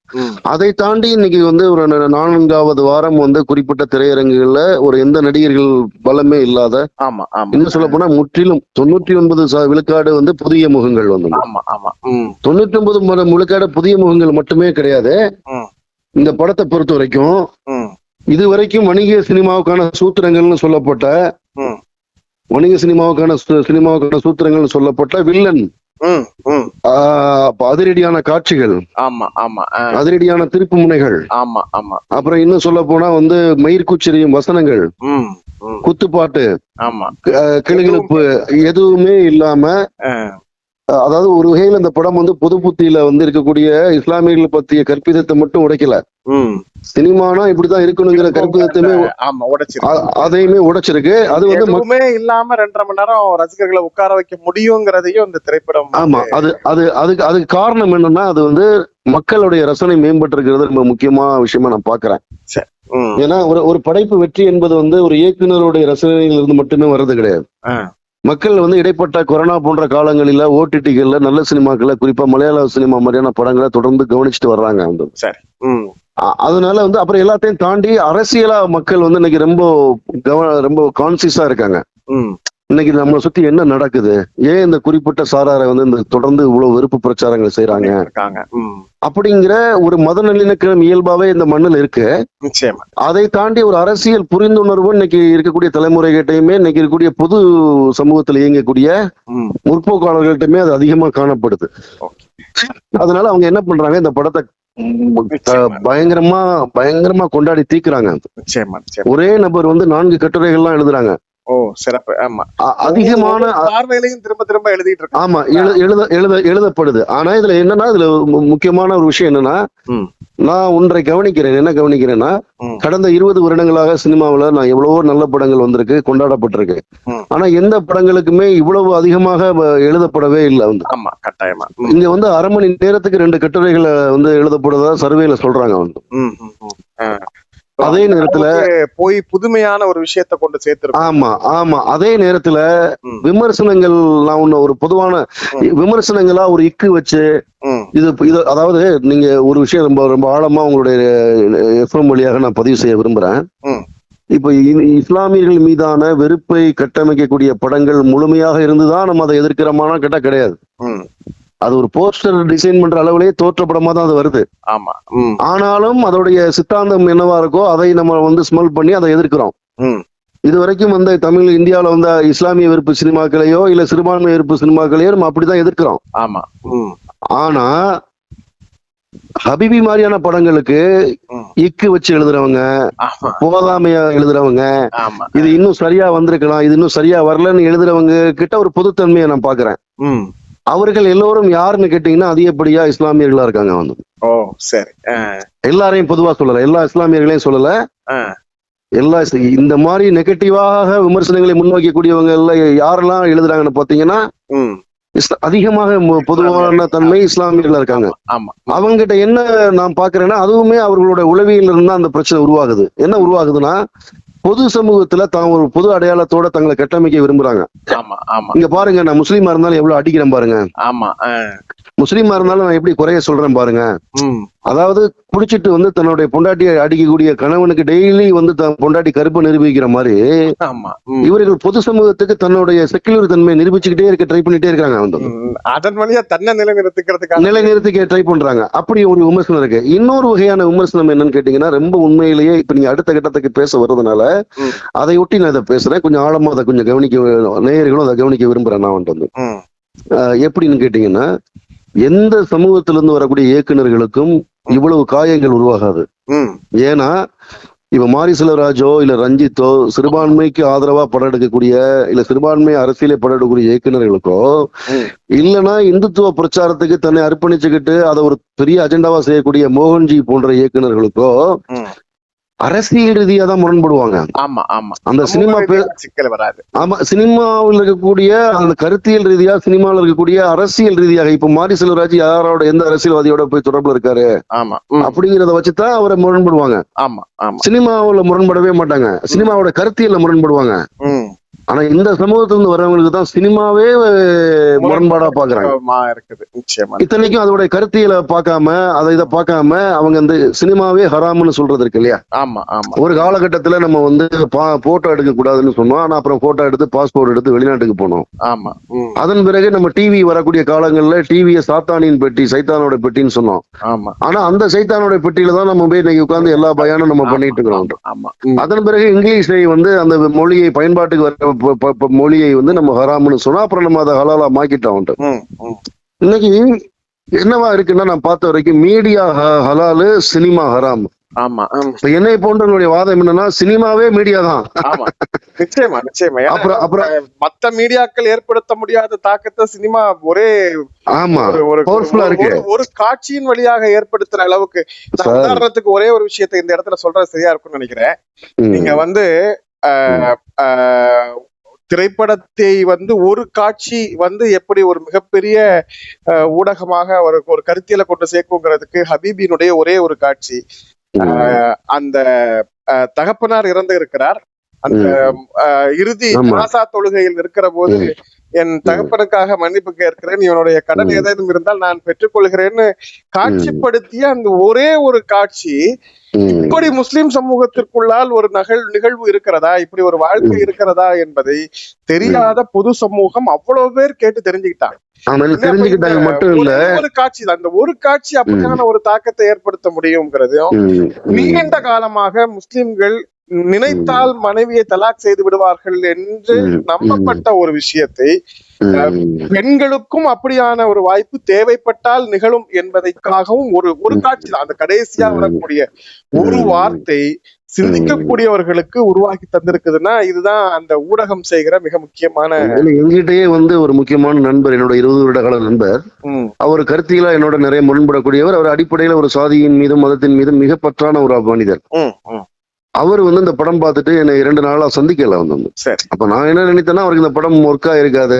அதை தாண்டி இன்னைக்கு வந்து ஒரு 4வது வாரம் வந்து குறிப்பிட்ட திரையரங்குகள்ல ஒரு எந்த நடிகர்கள் பலமே இல்லாத, இன்னும் சொல்ல போனா முற்றிலும் 99% விழுக்காடு வந்து புதிய முகங்கள் வந்து 99 விழுக்காடு புதிய முகங்கள் மட்டுமே கிடையாது. இந்த படத்தை பொறுத்த வரைக்கும் இதுவரைக்கும் வணிக சினிமாவுக்கான சூத்திரங்கள்னு சொல்லப்பட்ட வணிக சினிமாவுக்கான சூத்திரங்கள் சொல்லப்பட்ட வில்லன், அதிரடியான காட்சிகள், அதிரடியான திருப்பு முனைகள், அப்புறம் இன்னும் சொல்ல போனா வந்து மயிர்கூச்செறியும் வசனங்கள், குத்துப்பாட்டு, கிளுகிழப்பு எதுவுமே இல்லாம, அதாவது ஒரு வகையில் இந்த படம் வந்து பொது புத்தியில வந்து இருக்கக்கூடிய இஸ்லாமியர்கள் பற்றிய கற்பிதத்தை மட்டும் உடைக்கல, சினிமானா இப்படிதான் இருக்கணுங்கிற கற்பிதத்தையுமே அதையுமே உடைச்சிருக்கு. அது வந்து இல்லாம 2.5 மணி நேரம் ரசிகர்களை உட்கார வைக்க முடியுங்கிறதையும் இந்த திரைப்படம். ஆமா, அதுக்கு காரணம் என்னன்னா அது வந்து மக்களுடைய ரசனை மேம்பட்டு இருக்கிறது ரொம்ப முக்கியமான விஷயமா நான் பாக்குறேன். ஏன்னா ஒரு படைப்பு வெற்றி என்பது வந்து ஒரு இயக்குனருடைய ரசனையில இருந்து மட்டுமே வர்றது கிடையாது. மக்கள் வந்து இடைப்பட்ட கொரோனா போன்ற காலங்களில ஓடிடிகள்ல நல்ல சினிமாக்களை, குறிப்பா மலையாள சினிமா மாதிரியான படங்களை தொடர்ந்து கவனிச்சுட்டு வர்றாங்க வந்து. அதனால வந்து அப்புறம் எல்லாத்தையும் தாண்டி அரசியலா மக்கள் வந்து இன்னைக்கு ரொம்ப கான்சியஸா இருக்காங்க. இன்னைக்கு நம்மளை சுத்தி என்ன நடக்குது, ஏன் இந்த குறிப்பிட்ட சாராரை வந்து இந்த தொடர்ந்து இவ்வளவு வெறுப்பு பிரச்சாரங்கள் செய்யறாங்க அப்படிங்கிற ஒரு மத நல்லிணக்கம் இயல்பாவே இந்த மண்ணில் இருக்கு. அதை தாண்டி ஒரு அரசியல் புரிந்துணர்வு இன்னைக்கு இருக்கக்கூடிய தலைமுறைகிட்டையுமே, இன்னைக்கு இருக்கக்கூடிய பொது சமூகத்தில் இயங்கக்கூடிய முற்போக்காளர்கள்ட்டுமே அது அதிகமா காணப்படுது. அதனால அவங்க என்ன பண்றாங்க, இந்த படத்தை பயங்கரமா கொண்டாடி தீக்குறாங்க. ஒரே நபர் வந்து 4 கட்டுரைகள்லாம் எழுதுறாங்க. சிறப்பு. ஆமா, அதிகமான பார்வையிலையும் திரும்ப எழுதிட்டு இருக்கு. ஆமா, எழுதப்படுது. ஆனா இதுல என்னன்னா, இதுல முக்கியமான ஒரு விஷயம் என்னன்னா, நான் ஒன்றை கவனிக்கிறேன்னா கடந்த 20 வருடங்களாக சினிமாவில நான் எவ்வளவோ நல்ல படங்கள் வந்திருக்கு, கொண்டாடப்பட்டிருக்கு. ஆனா எந்த படங்களுக்குமே இவ்வளவு அதிகமாக எழுதப்படவே இல்லை வந்து. ஆமா, கட்டாயமா. இங்க வந்து 1/2 மணி நேரத்துக்கு 2 கட்டுரைகளை வந்து எழுதப்படுறதா சர்வேல சொல்றாங்க வந்து. அதே நேரத்துல போய் புதுமையான ஒரு விஷயத்தை கொண்டு சேர்த்து. ஆமா அதே நேரத்துல விமர்சனங்கள், நான் ஒரு பொதுவான விமர்சனங்களா ஒரு இக்கு வச்சு இது அதாவது நீங்க ஒரு விஷயம் ரொம்ப ஆழமா உங்களுடைய எஃப்எம் வழியாக நான் பதிவு செய்ய விரும்புறேன். இப்ப இஸ்லாமியர்கள் மீதான வெறுப்பை கட்டமைக்கக்கூடிய படங்கள் முழுமையாக இருந்துதான் நம்ம அதை எதிர்க்கிறோமானா கேட்டா கிடையாது. அது ஒரு போஸ்டர் டிசைன் பண்ற அளவுலயே தோற்றப்படமா தான் அது வருது. ஆமா. ஆனாலும் அதோடைய சித்தாந்தம் என்னவா இருக்கோ அதை நம்ம வந்து ஸ்மெல் பண்ணி அதை எதிர்க்கிறோம். இது வரைக்கும் வந்து இந்தியாவில வந்து இஸ்லாமிய வெறுப்பு சினிமாக்களையோ இல்ல சிறுபான்மை வெறுப்பு சினிமாக்களையோ நம்ம அப்படிதான் எதிர்க்கிறோம். ஆமா. ஆனா ஹபிபி மாதிரியான படங்களுக்கு இக்கு வச்சு எழுதுறவங்க, போதாமையா எழுதுறவங்க, இது இன்னும் சரியா வந்திருக்கலாம், இது இன்னும் சரியா வரலன்னு எழுதுறவங்க கிட்ட ஒரு பொதுத்தன்மையை நான் பாக்குறேன். அவர்கள் எல்லோரும் யாருன்னு கேட்டீங்கன்னா அதிகப்படியா இஸ்லாமியர்களா இருக்காங்க வந்து. ஓ சரி. எல்லாரையும் பொதுவா சொல்லல, எல்லா இஸ்லாமியர்களையும் சொல்லல. இந்த மாதிரி நெகட்டிவாக விமர்சனங்களை முன்வைக்கக்கூடியவங்க எல்லாம் யாரெல்லாம் எழுதுறாங்கன்னு பாத்தீங்கன்னா அதிகமாக பொதுவான தன்மை இஸ்லாமியர்களா இருக்காங்க. அவங்க கிட்ட என்ன நான் பாக்குறேன்னா அதுவுமே அவர்களோட உளவியல் இருந்தா அந்த பிரச்சனை உருவாகுது. என்ன உருவாகுதுன்னா பொது சமூகத்துல தான் ஒரு பொது அடையாளத்தோட தங்களை கட்டமைக்க விரும்புறாங்க. இங்க பாருங்க, நான் முஸ்லீமா இருந்தாலும் எவ்வளவு அடிக்கிறேன் பாருங்க. முஸ்லீமா இருந்தாலும் நான் எப்படி குறைய சொல்றேன் பாருங்க. அதாவது குடிச்சிட்டு வந்து தன்னுடைய பொண்டாட்டியை அடிக்கக்கூடிய கணவனுக்கு டெய்லி வந்து தன் பொண்டாட்டி கருப்பை நிரூபிக்கிற மாதிரி இவர்கள் பொது சமூகத்துக்கு தன்னுடைய செக்குலர் தன்மையை நிரூபிச்சுக்கிட்டே இருக்க ட்ரை பண்ணிட்டே இருக்காங்க. அதன் வழியா தன்னை நிலைநிறுத்திக்க ட்ரை பண்றாங்க. அப்படி ஒரு விமர்சனம் இருக்கு. இன்னொரு வகையான விமர்சனம் என்னன்னு கேட்டீங்கன்னா, ரொம்ப உண்மையிலேயே இப்ப நீங்க அடுத்த கட்டத்துக்கு பேச வர்றதுனால அதை ஒட்டி நான் இதை பேசுறேன். கொஞ்சம் ஆழமா அதை கொஞ்சம் நேயர்களும் அதை கவனிக்க விரும்புறேன். நான் வந்து எப்படின்னு கேட்டீங்கன்னா, எந்த சமூகத்திலிருந்து வரக்கூடிய இயக்குநர்களுக்கும் இவ்வளவு காயங்கள் உருவாகாது. ஏன்னா இப்ப மாரி செல்வராஜோ இல்ல ரஞ்சித்தோ சிறுபான்மைக்கு ஆதரவா படம் எடுக்கக்கூடிய இல்ல சிறுபான்மை அரசியலை படம் எடுக்கக்கூடிய இயக்குநர்களுக்கோ இல்லைன்னா இந்துத்துவ பிரச்சாரத்துக்கு தன்னை அர்ப்பணிச்சுக்கிட்டு அதை ஒரு பெரிய அஜெண்டாவா செய்யக்கூடிய மோகன்ஜி போன்ற இயக்குநர்களுக்கோ அரசியல் ரீதியா தான் முரண்படுவாங்க. அந்த சினிமா சிக்கல் வராது. ஆமா, சினிமாவில் இருக்கக்கூடிய அந்த கருத்தியல் ரீதியா சினிமாவில் இருக்கக்கூடிய அரசியல் ரீதியாக இப்ப மாரி செல்வராஜ் யாரோட எந்த அரசியல்வாதியோட போய் தொடர்புல இருக்காரு அப்படிங்கிறத வச்சுதான் அவரை முரண்படுவாங்க. சினிமாவுல முரண்படவே மாட்டாங்க, சினிமாவோட கருத்தியல்ல முரண்படுவாங்க. ஆனா இந்த சமூகத்திலிருந்து வர்றவங்களுக்கு தான் சினிமாவே முரண்பாடா பாக்குறாங்க. இத்தனைக்கும் அதோட கருத்தியலை பார்க்காம இதை பார்க்காம அவங்க இந்த சினிமாவே ஹராம்னு சொல்றது இருக்கு இல்லையா. ஒரு காலகட்டத்துல நம்ம வந்து போட்டோ எடுக்க கூடாதுன்னு சொன்னோம். ஆனா அப்புறம் போட்டோ எடுத்து பாஸ்போர்ட் எடுத்து வெளிநாட்டுக்கு போனோம். அதன் பிறகு நம்ம டிவி வரக்கூடிய காலங்கள்ல டிவியை சாத்தானின் பெட்டி, சைத்தானோட பெட்டின்னு சொன்னோம். ஆனா அந்த சைத்தானோட பெட்டியில தான் நம்ம போய் இன்னைக்கு உட்கார்ந்து எல்லா பயானும் நம்ம பண்ணிட்டு இருக்கிறோம். அதன் பிறகு இங்கிலீஷை வந்து அந்த மொழியை பயன்பாட்டுக்கு வர மொழியை வந்து நம்ம ஹராம்னு சொன்னா அப்புறம் நம்ம அதை ஹலாலா மாக்கிட்டோம். இன்னைக்கு என்னவா இருக்குன்னா, நான் பார்த்த வரைக்கும் மீடியா ஹலாலு, சினிமா ஹராம். என்னை போன்றவங்களுடைய வாதம் என்னன்னா, சினிமாவே மீடியா தான். நிச்சயமா நிச்சயமா. அப்புறம் மத்த மீடியாக்கள் ஏற்படுத்த முடியாத தாக்கத்தை சினிமா ஒரே ஒரு காட்சியின் வழியாக ஏற்படுத்துற அளவுக்கு. உதாரணத்துக்கு ஒரே ஒரு விஷயத்தை இந்த இடத்துல சொல்றது சரியா இருக்கும்னு நினைக்கிறேன். நீங்க வந்து திரைப்படத்தை வந்து ஒரு காட்சி வந்து எப்படி ஒரு மிகப்பெரிய ஊடகமாக ஒரு கருத்தியலை கொண்டு சேர்க்குங்கிறதுக்கு ஹபீபினுடைய ஒரே ஒரு காட்சி, அந்த தகப்பனார் இறந்து இருக்கிறார். அந்த இறுதி ஜனாசா தொழுகையில் இருக்கிற போது என் தகப்பனுக்காக மன்னிப்பு கேட்கிறேன், இவனுடைய கடன் ஏதேனும் இருந்தால் நான் பெற்றுக்கொள்கிறேன்னு காட்சிப்படுத்திய அந்த ஒரே ஒரு காட்சி இப்படி முஸ்லிம் சமூகத்திற்குள்ளால் ஒரு நிகழ்வு இருக்கிறதா, இப்படி ஒரு வாழ்க்கை இருக்கிறதா என்பதை தெரியாத பொது சமூகம் அவ்வளவு பேர் கேட்டு தெரிஞ்சுக்கிட்டாங்க. மட்டும் இல்ல, ஒரு காட்சி தான், இந்த ஒரு காட்சி அப்படியான ஒரு தாக்கத்தை ஏற்படுத்த முடியுங்கிறதையும், நீண்ட காலமாக முஸ்லிம்கள் நினைத்தால் மனைவியை தலாக் செய்து விடுவார்கள் என்று நம்பப்பட்ட ஒரு விஷயத்தை பெண்களுக்கும் அப்படியான ஒரு வாய்ப்பு தேவைப்பட்டால் நிகழும் என்பதற்காகவும் ஒரு காட்சி தான், அந்த கடைசியா வரக்கூடிய ஒரு வார்த்தை சிந்திக்கக்கூடியவர்களுக்கு உருவாக்கி தந்திருக்குதுன்னா இதுதான் அந்த ஊடகம் செய்கிற மிக முக்கியமான. எங்கிட்டயே வந்து ஒரு முக்கியமான நண்பர், என்னோட 20 வருட கால நண்பர், அவர் கருத்தியலா என்னோட நிறைய முரண்படக்கூடியவர். அவர் அடிப்படையில ஒரு சாதியின் மீதும் மதத்தின் மீதும் மிக பற்றான ஒரு மனிதர். அவர் வந்து இந்த படம் பார்த்துட்டு என்னை 2 நாளா சந்திக்கல வந்து. அப்ப நான் என்ன நினைத்தேன்னா, அவருக்கு இந்த படம் ஒர்க்கா இருக்காது,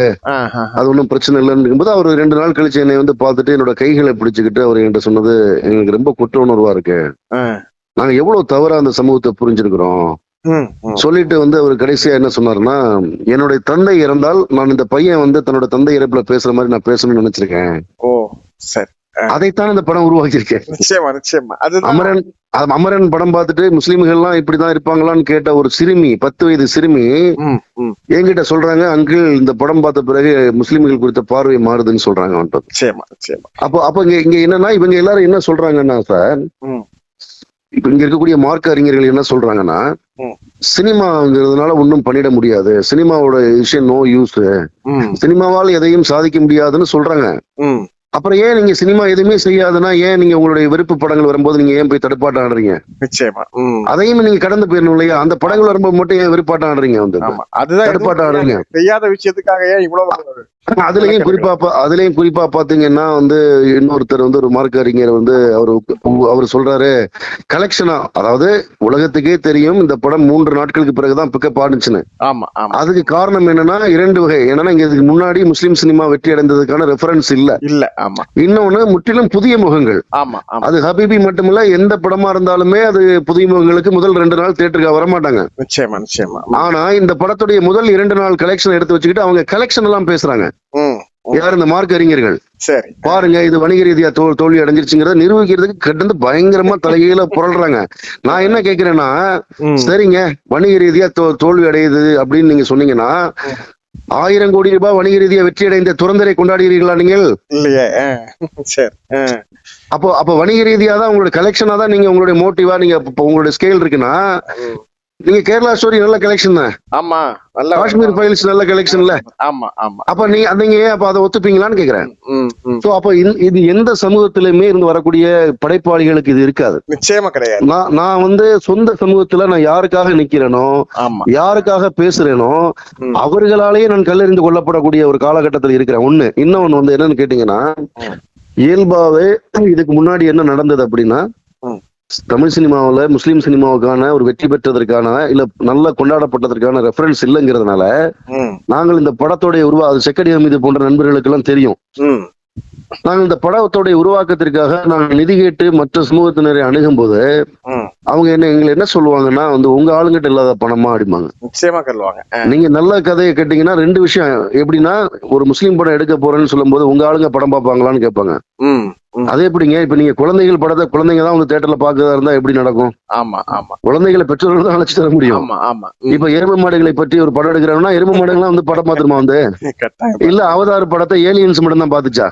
அது ஒன்றும் பிரச்சனை இல்லைன்னு இருக்கும்போது அவர் 2 நாள் கழிச்சு என்னை வந்து பார்த்துட்டு என்னோட கைகளை பிடிச்சுக்கிட்டு அவர் என்கிட்ட சொன்னது, எங்களுக்கு ரொம்ப குற்ற உணர்வா இருக்கு, நாங்க எவ்வளவு தவறா அந்த சமூகத்தை புரிஞ்சிருக்கிறோம் சொல்லிட்டு வந்து அவர் கடைசியா என்ன சொன்னாருன்னா, என்னுடைய தந்தை இறந்தால் நான் இந்த பையன் வந்து தன்னோட தந்தை இறப்புல பேசுற மாதிரி நான் பேசணும்னு நினைச்சிருக்கேன். அதைத்தான் இந்த படம் உருவாக்கியிருக்கேன். நிச்சயமா நிச்சயமா. அதுதான் அமரன் அமரன் படம் பார்த்துட்டு முஸ்லிம்கள் எல்லாம் இப்படிதான் இருப்பாங்களான்னு கேட்ட ஒரு சிறுமி, 10 வயது சிறுமி என்கிட்ட சொல்றாங்க, அங்கிள் இந்த படம் பார்த்த பிறகு முஸ்லிம்கள் குறித்த பார்வை மாறுதுன்னு சொல்றாங்க வந்துட்டு. நிச்சயமா நிச்சயமா. அப்ப இங்க என்னன்னா, இவங்க எல்லாரும் என்ன சொல்றாங்கன்னா சார், இப்ப இங்க இருக்கக்கூடிய மார்க்க அறிஞர்கள் என்ன சொல்றாங்கன்னா, சினிமாங்கிறதுனால ஒன்றும் பண்ணிட முடியாது, சினிமாவோட விஷயம் நோ யூஸ், சினிமாவால் எதையும் சாதிக்க முடியாதுன்னு சொல்றாங்க. அப்புறம் ஏன் நீங்க சினிமா எதுவுமே செய்யாதுன்னா ஏன் நீங்க உங்களுடைய விருப்ப படங்கள் வரும்போது நீங்க ஏன் போய் தடுப்பாட்டம் ஆடுறீங்க? நிச்சயமா. அதையும் நீங்க கடந்து போயிடணும் இல்லையா? அந்த படங்கள் வரும்போது மட்டும் ஏன் விருப்பாட்டம் ஆடுறீங்க? வந்து அதுதான் தடுப்பாட்டம் ஆடுறீங்க. செய்யாத விஷயத்துக்காக ஏன் இவ்வளவு? அதுலயும் குறிப்பா பாத்தீங்கன்னா வந்து இன்னொருத்தர் வந்து ஒரு மார்க்க அறிஞர் வந்து அவர் சொல்றாரு, கலெக்ஷனா, அதாவது உலகத்துக்கே தெரியும் இந்த படம் 3 நாட்களுக்கு பிறகுதான் பிக்கப் ஆடுச்சுன்னு. அதுக்கு காரணம் என்னன்னா 2 வகை. என்னன்னா, இங்க இதுக்கு முன்னாடி முஸ்லிம் சினிமா வெற்றி அடைந்ததுக்கான ரெஃபரன்ஸ் இல்ல. இன்னொன்னு முற்றிலும் புதிய முகங்கள். அது ஹபீபி மட்டுமில்ல, எந்த படமா இருந்தாலுமே அது புதிய முகங்களுக்கு முதல் 2 நாள் தியேட்டருக்கு வரமாட்டாங்க. நிச்சயமா நிச்சயமா. ஆனா இந்த படத்துடைய முதல் 2 நாள் கலெக்ஷன் எடுத்து வச்சுக்கிட்டு அவங்க கலெக்ஷன் எல்லாம் பேசுறாங்க. யார்? இந்த மார்க் அறிஞர்கள். சரி, பாருங்க, இது வணிக ரீதியா தோல்வி அடைஞ்சிருச்சுங்கிறத நிரூபிக்கிறதுக்கு கிட்டந்து பயங்கரமா தலைகீழ புரள்றாங்க. நான் என்ன கேக்குறேன்னா, சரிங்க, வணிக ரீதியா தோல்வி அடையுது அப்படின்னு நீங்க சொன்னீங்கன்னா, 1000 கோடி ரூபாய் வணிக ரீதியா வெற்றி அடைந்த துரந்தரை கொண்டாடுகிறீர்களா நீங்கள்? இல்லையே. சரி. அப்போ வணிக ரீதியா தான் உங்களுடைய கலெக்ஷனா தான் நீங்க உங்களுடைய மோட்டிவா நீங்க உங்களுடைய ஸ்கேல் இருக்குன்னா, நீங்க கேரளா ஸ்டோரி நல்ல கலெக்ஷன் தான். ஆமா, நல்ல காஷ்மீர் ஃபைல்ஸ் நல்ல கலெக்ஷன்ல. ஆமா ஆமா. அப்ப நீங்க அப்ப அதை ஒத்துப்பீங்களான்னு கேக்குறேன். சோ அப்ப இது எந்த சமூகத்திலுமே இருந்து வரக்கூடிய படைப்பாளிகளுக்கு இது இருக்காது. நிச்சயமா கிடையாது. நான் வந்து சொந்த சமூகத்துல நான் யாருக்காக நிக்கிறேனோ, யாருக்காக பேசுறேனோ, அவர்களாலேயே நான் கல்லெறிந்து கொல்லப்படக்கூடிய ஒரு காலகட்டத்தில் இருக்கிறேன். ஒண்ணு. இன்னொன்னு வந்து என்னன்னு கேட்டீங்கன்னா, இயல்பாவே இதுக்கு முன்னாடி என்ன நடந்தது அப்படின்னா, தமிழ் சினிமாவில முஸ்லீம் சினிமாவுக்கான ஒரு வெற்றி பெற்றதற்கான இல்ல நல்லா கொண்டாடப்பட்டதற்கான ரெஃபரன்ஸ் இல்லைங்கிறதுனால நாங்கள் இந்த படத்தோடைய அது செக்கடி அமீது போன்ற நண்பர்களுக்கு எல்லாம் தெரியும். நாங்கள் இந்த படத்தோடைய உருவாக்கத்திற்காக நாங்கள் நிதி கேட்டு மற்ற சமூகத்தினரை அணுகும் போது அவங்க எங்களை என்ன சொல்லுவாங்கன்னா, வந்து உங்க ஆளுங்கிட்ட இல்லாத பணமா அப்படிம்பாங்க. நிச்சயமா சொல்லுவாங்க. நீங்க நல்ல கதையை கேட்டீங்கன்னா 2 விஷயம். எப்படின்னா, ஒரு முஸ்லீம் படம் எடுக்க போறேன்னு சொல்லும் போது உங்க ஆளுங்க படம் பார்ப்பாங்களான்னு கேட்பாங்க. அதே எப்படிங்க, இப்ப நீங்க குழந்தைகள் படத்தை குழந்தைங்க தான் வந்து தியேட்டர்ல பாக்குறதா இருந்தா எப்படி நடக்கும்? குழந்தைகளை பெற்றோர்கள் தான் அழைச்சு தர முடியும். இப்ப எருமை மாடுகளை பற்றி ஒரு படம் எடுக்கிறாங்கன்னா எருமை மாடுகள்லாம் வந்து படம் பார்த்துருமா? வந்து இல்ல, அவதார் படத்தை ஏலியன்ஸ் மட்டும் தான் பாத்துச்சா?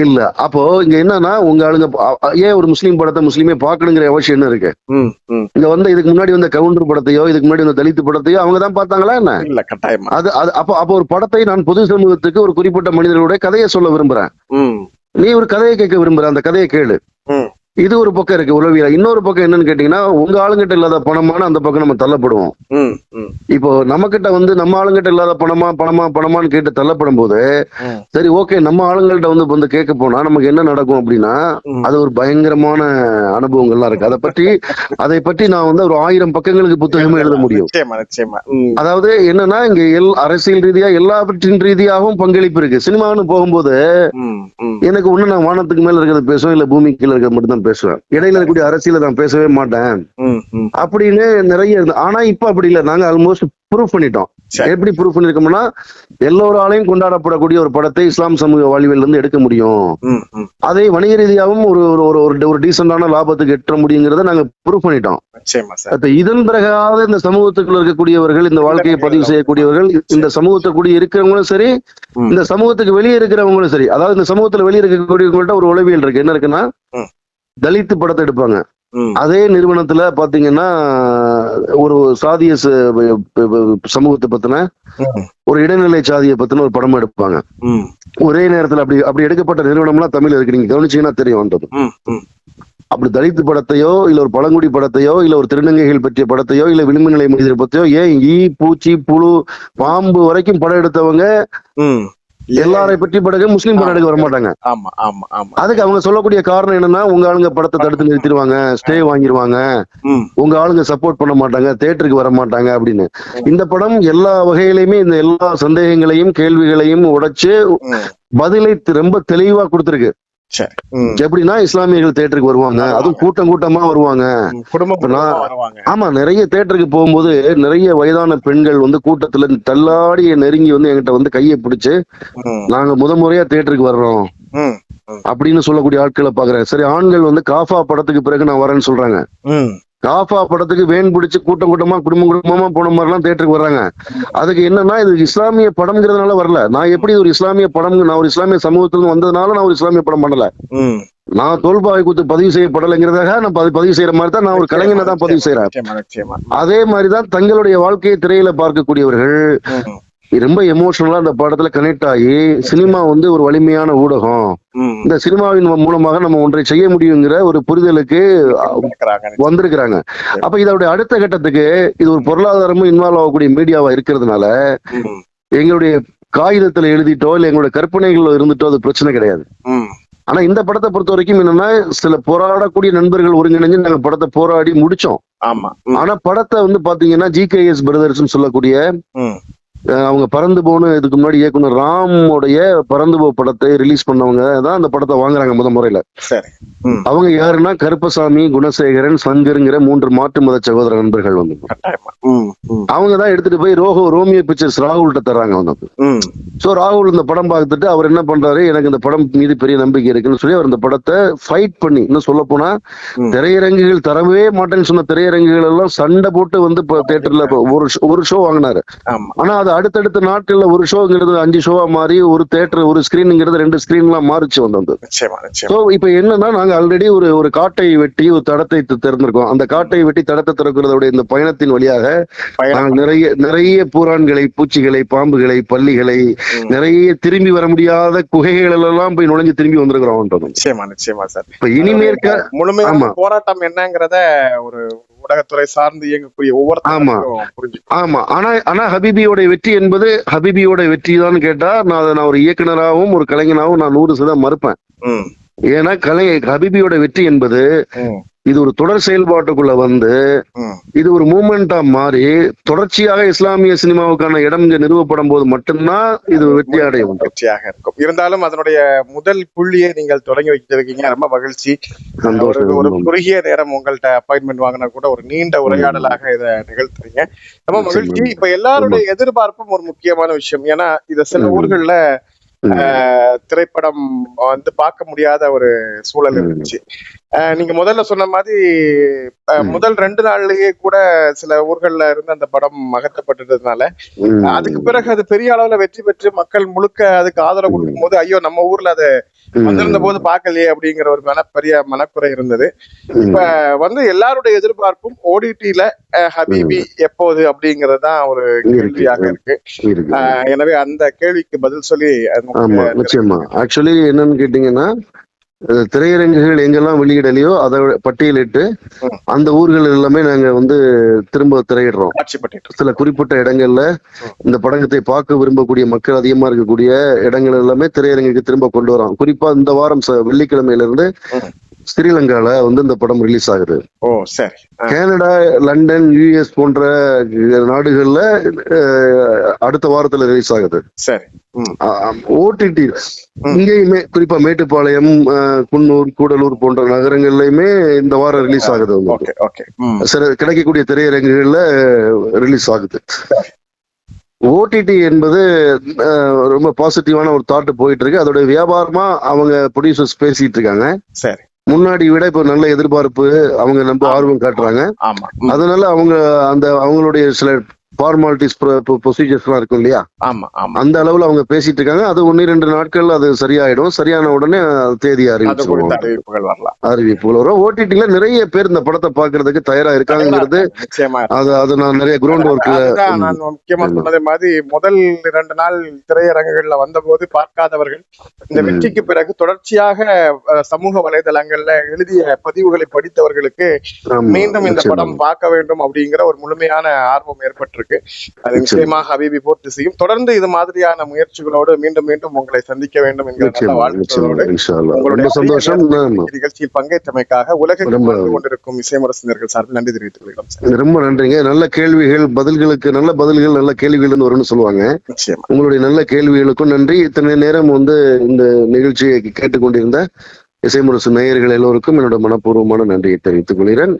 இல்ல. அப்போ இங்க என்னன்னா, உங்க ஆளுங்க ஏன் ஒரு முஸ்லீம் படத்தை முஸ்லீமே பாக்கணுங்கிற அவசியம் என்ன இருக்கு? இங்க வந்து இதுக்கு முன்னாடி வந்த கவுண்டர் படத்தையோ இதுக்கு முன்னாடி வந்த தலித் படத்தையோ அவங்க தான் பார்த்தாங்களா என்ன? இல்ல, கட்டாயமா. அப்போ ஒரு படத்தை நான் பொது சமூகத்துக்கு ஒரு குறிப்பிட்ட மனிதர்களுடைய கதையை சொல்ல விரும்புறேன். நீ ஒரு கதையை கேட்க விரும்புற, அந்த கதையை கேளு. இது ஒரு பக்கம் இருக்கு உளவியல். இன்னொரு பக்கம் என்னன்னு கேட்டீங்கன்னா, உங்க ஆளுங்கிட்ட இல்லாத பணமான அந்த பக்கம் நம்ம தள்ளப்படுவோம். இப்போ நம்ம கிட்ட வந்து நம்ம ஆளுங்கிட்ட இல்லாத பணமான்னு கேட்டு தள்ளப்படும் போது, சரி ஓகே, நம்ம ஆளுங்கள்ட்ட வந்து கேட்க போனா நமக்கு என்ன நடக்கும் அப்படின்னா, அது ஒரு பயங்கரமான அனுபவங்கள்லாம் இருக்கு. அதை பற்றி நான் வந்து ஒரு 1000 பக்கங்களுக்கு புத்தகமே எழுத முடியும். அதாவது என்னன்னா, இங்க அரசியல் ரீதியா எல்லாவற்றின் ரீதியாகவும் பங்களிப்பு இருக்கு. சினிமான்னு போகும்போது எனக்கு ஒண்ணு, நான் வானத்துக்கு மேல இருக்கிறத பேசுவேன், இல்ல பூமிக்கு கீழே இருக்கிறது மட்டும் தான் பேசுவேன். இடையில இருக்கக்கூடிய அரசியல நான் பேசவே மாட்டேன் அப்படின்னு நிறைய இருந்து. ஆனா இப்ப அப்படி இல்லை. நாங்க ஆல்மோஸ்ட் ப்ரூவ் பண்ணிட்டோம். எப்படி ப்ரூவ் பண்ணிருக்கோம்னா, எல்லோராலையும் கொண்டாடப்படக்கூடிய ஒரு படத்தை இஸ்லாம் சமூக வாழ்வியல் இருந்து எடுக்க முடியும். அதை வணிக ரீதியாகவும் ஒரு டீசென்டான லாபத்துக்கு எட்ட முடியுங்கிறத நாங்க ப்ரூவ் பண்ணிட்டோம். இதன் பிறகாவது இந்த சமூகத்துக்குள்ள இருக்கக்கூடியவர்கள், இந்த வாழ்க்கையை பதிவு செய்யக்கூடியவர்கள், இந்த சமூகத்துக்குடி இருக்கிறவங்களும் சரி, இந்த சமூகத்துக்கு வெளியே இருக்கிறவங்களும் சரி, அதாவது இந்த சமூகத்துல வெளியே இருக்கக்கூடியவங்கள்ட்ட ஒரு உளவியல் இருக்கு. என்ன இருக்குன்னா, தலித் படத்தை எடுப்பாங்க. அதே நிறுவனத்துல பாத்தீங்கன்னா ஒரு சாதிய சமூகத்தை பத்தின ஒரு இடைநிலை சாதியை பத்தின ஒரு படம் எடுப்பாங்க. ஒரே நேரத்துல அப்படி எடுக்கப்பட்ட நிறுவனம்லாம் தமிழ் இருக்கு. நீங்க கவனிச்சீங்கன்னா தெரியும். வந்தது அப்படி தலித் படத்தையோ இல்ல ஒரு பழங்குடி படத்தையோ இல்ல ஒரு திருநங்கைகள் பற்றிய படத்தையோ இல்ல விளிம்பு நிலை மனிதர் பத்தியோ, ஏன் ஈ, பூச்சி, புழு, பாம்பு வரைக்கும் படம் எடுத்தவங்க எல்லாரை பற்றி படகு முஸ்லீம் படம் எடுக்க வரமாட்டாங்க. அதுக்கு அவங்க சொல்லக்கூடிய காரணம் என்னன்னா, உங்க ஆளுங்க படத்தை தடுத்து நிறுத்திடுவாங்க, ஸ்டே வாங்கிடுவாங்க, உங்க ஆளுங்க சப்போர்ட் பண்ண மாட்டாங்க, தியேட்டருக்கு வர மாட்டாங்க அப்படின்னு. இந்த படம் எல்லா வகையிலுமே இந்த எல்லா சந்தேகங்களையும் கேள்விகளையும் உடைச்சு பதிலை ரொம்ப தெளிவா கொடுத்திருக்கு. எப்படின்னா, இஸ்லாமியர்கள் தியேட்டருக்கு வருவாங்க, அதுவும் கூட்டமா வருவாங்க. ஆமா, நிறைய தியேட்டருக்கு போகும்போது நிறைய வயதான பெண்கள் வந்து கூட்டத்துல தள்ளாடி நெருங்கி வந்து என்கிட்ட வந்து கையை பிடிச்சு, நாங்க முறையா தியேட்டருக்கு வர்றோம், ம், அப்படின்னு சொல்லக்கூடிய ஆட்களை பாக்குறேன். சரி, ஆண்கள் வந்து காஃபா படத்துக்கு பிறகு நான் வரேன்னு சொல்றாங்க. ம். காஃபா படத்துக்கு வேன் பிடிச்சு கூட்டம் கூட்டமா குடும்பமா போன மாதிரி எல்லாம் தியேட்டருக்கு வர்றாங்க. அதுக்கு என்னன்னா, இது இஸ்லாமிய படம்ங்கிறதுனால வரல. நான் எப்படி ஒரு இஸ்லாமிய படம், நான் ஒரு இஸ்லாமிய சமூகத்துல வந்ததுனால நான் ஒரு இஸ்லாமிய படம் பண்ணல. ம். நான் தோல்பாவை குத்து பதிவு செய்யப்படலைங்கிறதாக நான் பதிவு செய்யற மாதிரி தான் நான் ஒரு கலைஞனை தான் பதிவு செய்யறேன். நிச்சயமா. அதே மாதிரிதான் தங்களுடைய வாழ்க்கையை திரையில பார்க்கக்கூடியவர்கள் ம், ரொம்ப எமோஷனலா அந்த படத்துல கனெக்ட் ஆகி, சினிமா வந்து ஒரு வலிமையான ஊடகம், ம். இந்த சினிமாவின் மூலமாக நம்ம ஒன்றை செய்ய முடியுங்கிற ஒரு புரிதலுக்கு இருக்கிறாங்க. வந்திருக்கிறாங்க. அப்ப இதோட அடுத்த கட்டத்துக்கு இது ஒரு பொருளாதாரமும் இன்வால்வ் ஆகக்கூடிய மீடியாவா இருக்கிறதுனால, ம், எங்களுடைய காகிதத்துல எழுதிட்டோ இல்ல எங்களுடைய கற்பனைகள் இருந்துட்டோ அது பிரச்சனை கிடையாது. ம். ஆனா இந்த படத்தை பொறுத்த வரைக்கும் என்னன்னா, சில போராடக்கூடிய நண்பர்கள் ஒருங்கிணைஞ்சு நாங்க படத்தை போராடி முடிச்சோம். ஆமா. ம், ஆனா படத்தை வந்து பாத்தீங்கன்னா GKS பிரதர்ஸ் சொல்லக்கூடிய ம். அவங்க பறந்து போன இதுக்கு முன்னாடி இயக்குனர் ராமோடைய பறந்து போ படத்தை ரிலீஸ் பண்ணவங்க தான் அந்த படத்தை வாங்குறாங்க முறையில. சரி. ம். அவங்க யாருன்னா கருப்பசாமி, குணசேகரன், சங்கருங்கிற 3 மாற்று மத சகோதர நண்பர்கள் வந்து கட்டாயமா. ம், ம், அவங்க தான் எடுத்துட்டு போய் ரோமியோ பிக்சர்ஸ் ராகுல்கிட்ட தர்றாங்க வந்து. ம். சோ ராகுல் இந்த படம் பார்த்துட்டு அவர் என்ன பண்றாரு, எனக்கு இந்த படம் மீது பெரிய நம்பிக்கை இருக்குன்னு சொல்லி அவர் இந்த படத்தை ஃபைட் பண்ணி, இன்னும் சொல்ல போனா ம். திரையரங்குகள் தரவே மாட்டேன்னு சொன்ன திரையரங்குகள் எல்லாம் சண்டை போட்டு வந்து தியேட்டர்ல ஒரு ஷோ வாங்கினாரு. ஆமா. ஆனா அது அடுத்தடுத்த நாட்கள்ல ஒரு ஷோங்கிறது 5 ஷோவா மாறி, ஒரு தியேட்டர் ஒரு ஸ்கிரீனுங்கிறது 2 ஸ்கிரீன்லாம் மாறிச்சு வந்து. நிச்சயமா, நிச்சயமா. சோ இப்ப என்னன்னா, நாங்க ஆல்ரெடி ஒரு காட்டை வெட்டி ஒரு தடத்தை திறந்திருக்கோம். அந்த காட்டை வெட்டி தடத்தை திறக்கிறதோட இந்த பயணத்தின் வழியாக நாங்கள் நிறைய பூரான்களை, பூச்சிகளை, பாம்புகளை, பல்லிகளை, நிறைய திரும்பி வர முடியாத குகைகள் எல்லாம் போய் நுழைஞ்சு திரும்பி வந்திருக்கிறோம். நிச்சயமா, நிச்சயமா சார். இப்ப இனிமேற்க முழுமையான போராட்டம் என்னங்கிறத ஒரு ஊடகத்துறை சார்ந்து இயங்கக்கூடிய ஒவ்வொருத்தரும் புரிஞ்சு. ஆமா. ஆனா ஹபீபியோட வெற்றி என்பது ஹபீபியோட வெற்றி தான் கேட்டா, நான் ஒரு இயக்குனராகவும் ஒரு கலைஞனாகவும் நான் 100% மறுப்பேன். ம். ஏன்னா ஹபீபியோட வெற்றி என்பது இது ஒரு தொடர் செயல்பாட்டுக்குள்ள வந்து இது ஒரு மூமெண்டா மாறி தொடர்ச்சியாக இஸ்லாமிய சினிமாவுக்கான இடம் இங்க நிறுவப்படும் போது மட்டும்தான் இது வெற்றி அடையும், வெற்றியாக இருக்கும். இருந்தாலும் அதனுடைய முதல் புள்ளியை நீங்கள் தொடங்கி வைத்திருக்கீங்க, ரொம்ப மகிழ்ச்சி. ஒரு குறுகிய நேரம் உங்கள்ட்ட அப்பாயின்மெண்ட் வாங்கினா கூட ஒரு நீண்ட உரையாடலாக இதை நிகழ்த்துறீங்க, ரொம்ப மகிழ்ச்சி. இப்ப எல்லாருடைய எதிர்பார்ப்பும் ஒரு முக்கியமான விஷயம். ஏன்னா இத சில ஊர்கள்ல திரைப்படம் வந்து பார்க்க முடியாத ஒரு சூழல் இருந்துச்சு. நீங்க முதல்ல சொன்ன மாதிரி முதல் 2 நாள்லயே கூட சில ஊர்கள்ல இருந்து அந்த படம் அகற்றப்பட்டதுனால அதுக்கு பிறகு அது பெரிய அளவுல வெற்றி பெற்று மக்கள் முழுக்க அதுக்கு ஆதரவு கொடுக்கும் போது, ஐயோ நம்ம ஊர்ல அது வந்திருந்த போது பார்க்கலையே அப்படிங்கிற ஒரு பெரிய மனக்குறை இருந்தது. இப்ப வந்து எல்லாருடைய எதிர்பார்ப்பும் OTT-ல ஹபீபி எப்போது அப்படிங்கறதுதான் ஒரு கேள்வியாக இருக்கு. எனவே அந்த கேள்விக்கு பதில் சொல்லி நிச்சயமா. ஆக்சுவலி என்னன்னு கேட்டீங்கன்னா, திரையரங்குகள் எங்கெல்லாம் வெளியிடலையோ அதை பட்டியலிட்டு அந்த ஊர்கள் எல்லாமே நாங்க வந்து திரும்ப திரையிடுறோம். சில குறிப்பிட்ட இடங்கள்ல இந்த படத்தை பார்க்க விரும்பக்கூடிய மக்கள் அதிகமா இருக்கக்கூடிய இடங்கள் எல்லாமே திரையரங்குக்கு திரும்ப கொண்டு வரோம். குறிப்பா இந்த வாரம் வெள்ளிக்கிழமையில இருந்து ஸ்ரீலங்கால வந்து இந்த படம் ரிலீஸ் ஆகுது. கனடா, லண்டன், US போன்ற நாடுகள்ல அடுத்த வாரத்துல ரிலீஸ் ஆகுது. OTT இங்கேயுமே குறிப்பா மேட்டுப்பாளையம், குன்னூர், கூடலூர் போன்ற நகரங்கள்லயுமே இந்த வாரம் ரிலீஸ் ஆகுது. கிடைக்கக்கூடிய திரையரங்குகள்ல ரிலீஸ் ஆகுது. OTT என்பது ரொம்ப பாசிட்டிவான ஒரு தாட் போயிட்டு இருக்கு. அதோட வியாபாரமா அவங்க ப்ரொடியூசர்ஸ் பேசிட்டு இருக்காங்க. முன்னாடி விட இப்ப நல்ல எதிர்பார்ப்பு, அவங்க ரொம்ப ஆர்வம் காட்டுறாங்க. அதனால அவங்களுடைய சில ஃபார்மாலிட்டிஸ், ப்ரொசீஜர்ஸ் எல்லாம் இருக்கும் இல்லையா, அந்த அளவுல அவங்க பேசிட்டு இருக்காங்க. அது 1-2 நாட்கள் அது சரியாயிடும். சரியான உடனே தேதி அறிவிப்புகள் வரும். OTT-ல நிறைய பேர் இந்த படத்தை பாக்குறதுக்கு தயாரா இருக்காங்கிறது அது நான் நிறைய கிரவுண்ட் ஒர்க்ல நான் முக்கியமா சொன்னதே மாதிரி முதல் 2 நாள் திரையரங்குகள்ல வந்த போது பார்க்காதவர்கள் இந்த வெற்றிக்கு பிறகு தொடர்ச்சியாக சமூக வலைதளங்கள்ல எழுதிய பதிவுகளை படித்தவர்களுக்கு மீண்டும் இந்த படம் பார்க்க வேண்டும் அப்படிங்கிற ஒரு முழுமையான ஆர்வம் ஏற்பட்டிருக்கு. அது நிச்சயமாக ஹபீபி பூர்த்தி செய்யும். தொடர்ந்து இது மாதிரியான முயற்சிகளோடு மீண்டும் மீண்டும் உங்களை சந்திக்க வேண்டும் என்கிற வாழ்த்துக்களோடு உங்களுடைய சந்தோஷம். நிகழ்ச்சியில் பங்கேற்றமைக்காக உலகில் கொண்டிருக்கும் இசைமுரசினர்கள் சார்பில் நன்றி தெரிவித்துக் கொள்கிறோம். ரொம்ப நன்றிங்க. நல்ல கேள்விகள், பதில்களுக்கு நல்ல பதில்கள், நல்ல கேள்விகள் வரும்னு சொல்லுவாங்க. உங்களுடைய நல்ல கேள்விகளுக்கும் நன்றி. இத்தனை நேரம் வந்து இந்த நிகழ்ச்சியை கேட்டுக்கொண்டிருந்த இசை முரசு நேயர்கள் எல்லோருக்கும் என்னோட மனப்பூர்வமான நன்றியை தெரிவித்துக் கொள்கிறேன்.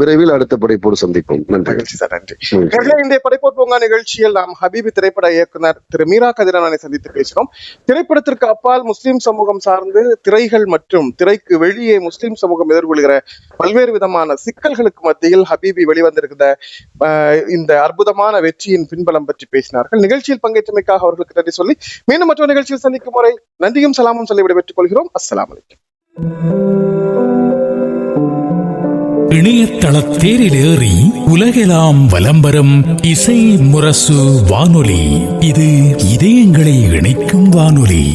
விரைவில் அடுத்த படைப்போடு சந்திப்போம். நன்றி. மகிழ்ச்சி சார், நன்றி. இந்த படைப்போர் பூங்கா நிகழ்ச்சியில் நாம் ஹபீபி திரைப்பட இயக்குனர் திரு மீரா கதிரவனை சந்தித்து பேசினோம். திரைப்படத்திற்கு அப்பால் முஸ்லிம் சமூகம் சார்ந்து திரைகள் மற்றும் திரைக்கு வெளியே முஸ்லிம் சமூகம் எதிர்கொள்கிற பல்வேறு விதமான சிக்கல்களுக்கு மத்தியில் ஹபீபி வெளிவந்திருக்கிற இந்த அற்புதமான வெற்றியின் பின்பலம் பற்றி பேசினார்கள். நிகழ்ச்சியில் பங்கேற்றமைக்காக அவர்களுக்கு நன்றி சொல்லி மீண்டும் மற்றொரு நிகழ்ச்சியில் சந்திக்கும் வரை நன்றியும் சலாமும் சொல்லி விடைபெற்றுக் கொள்கிறோம். அஸ்ஸலாமு அலைக்கும். இணையதள தேரிலேறி உலகெல்லாம் வலம் வரும் இசை முரசு வானொலி. இது இதயங்களை இணைக்கும் வானொலி.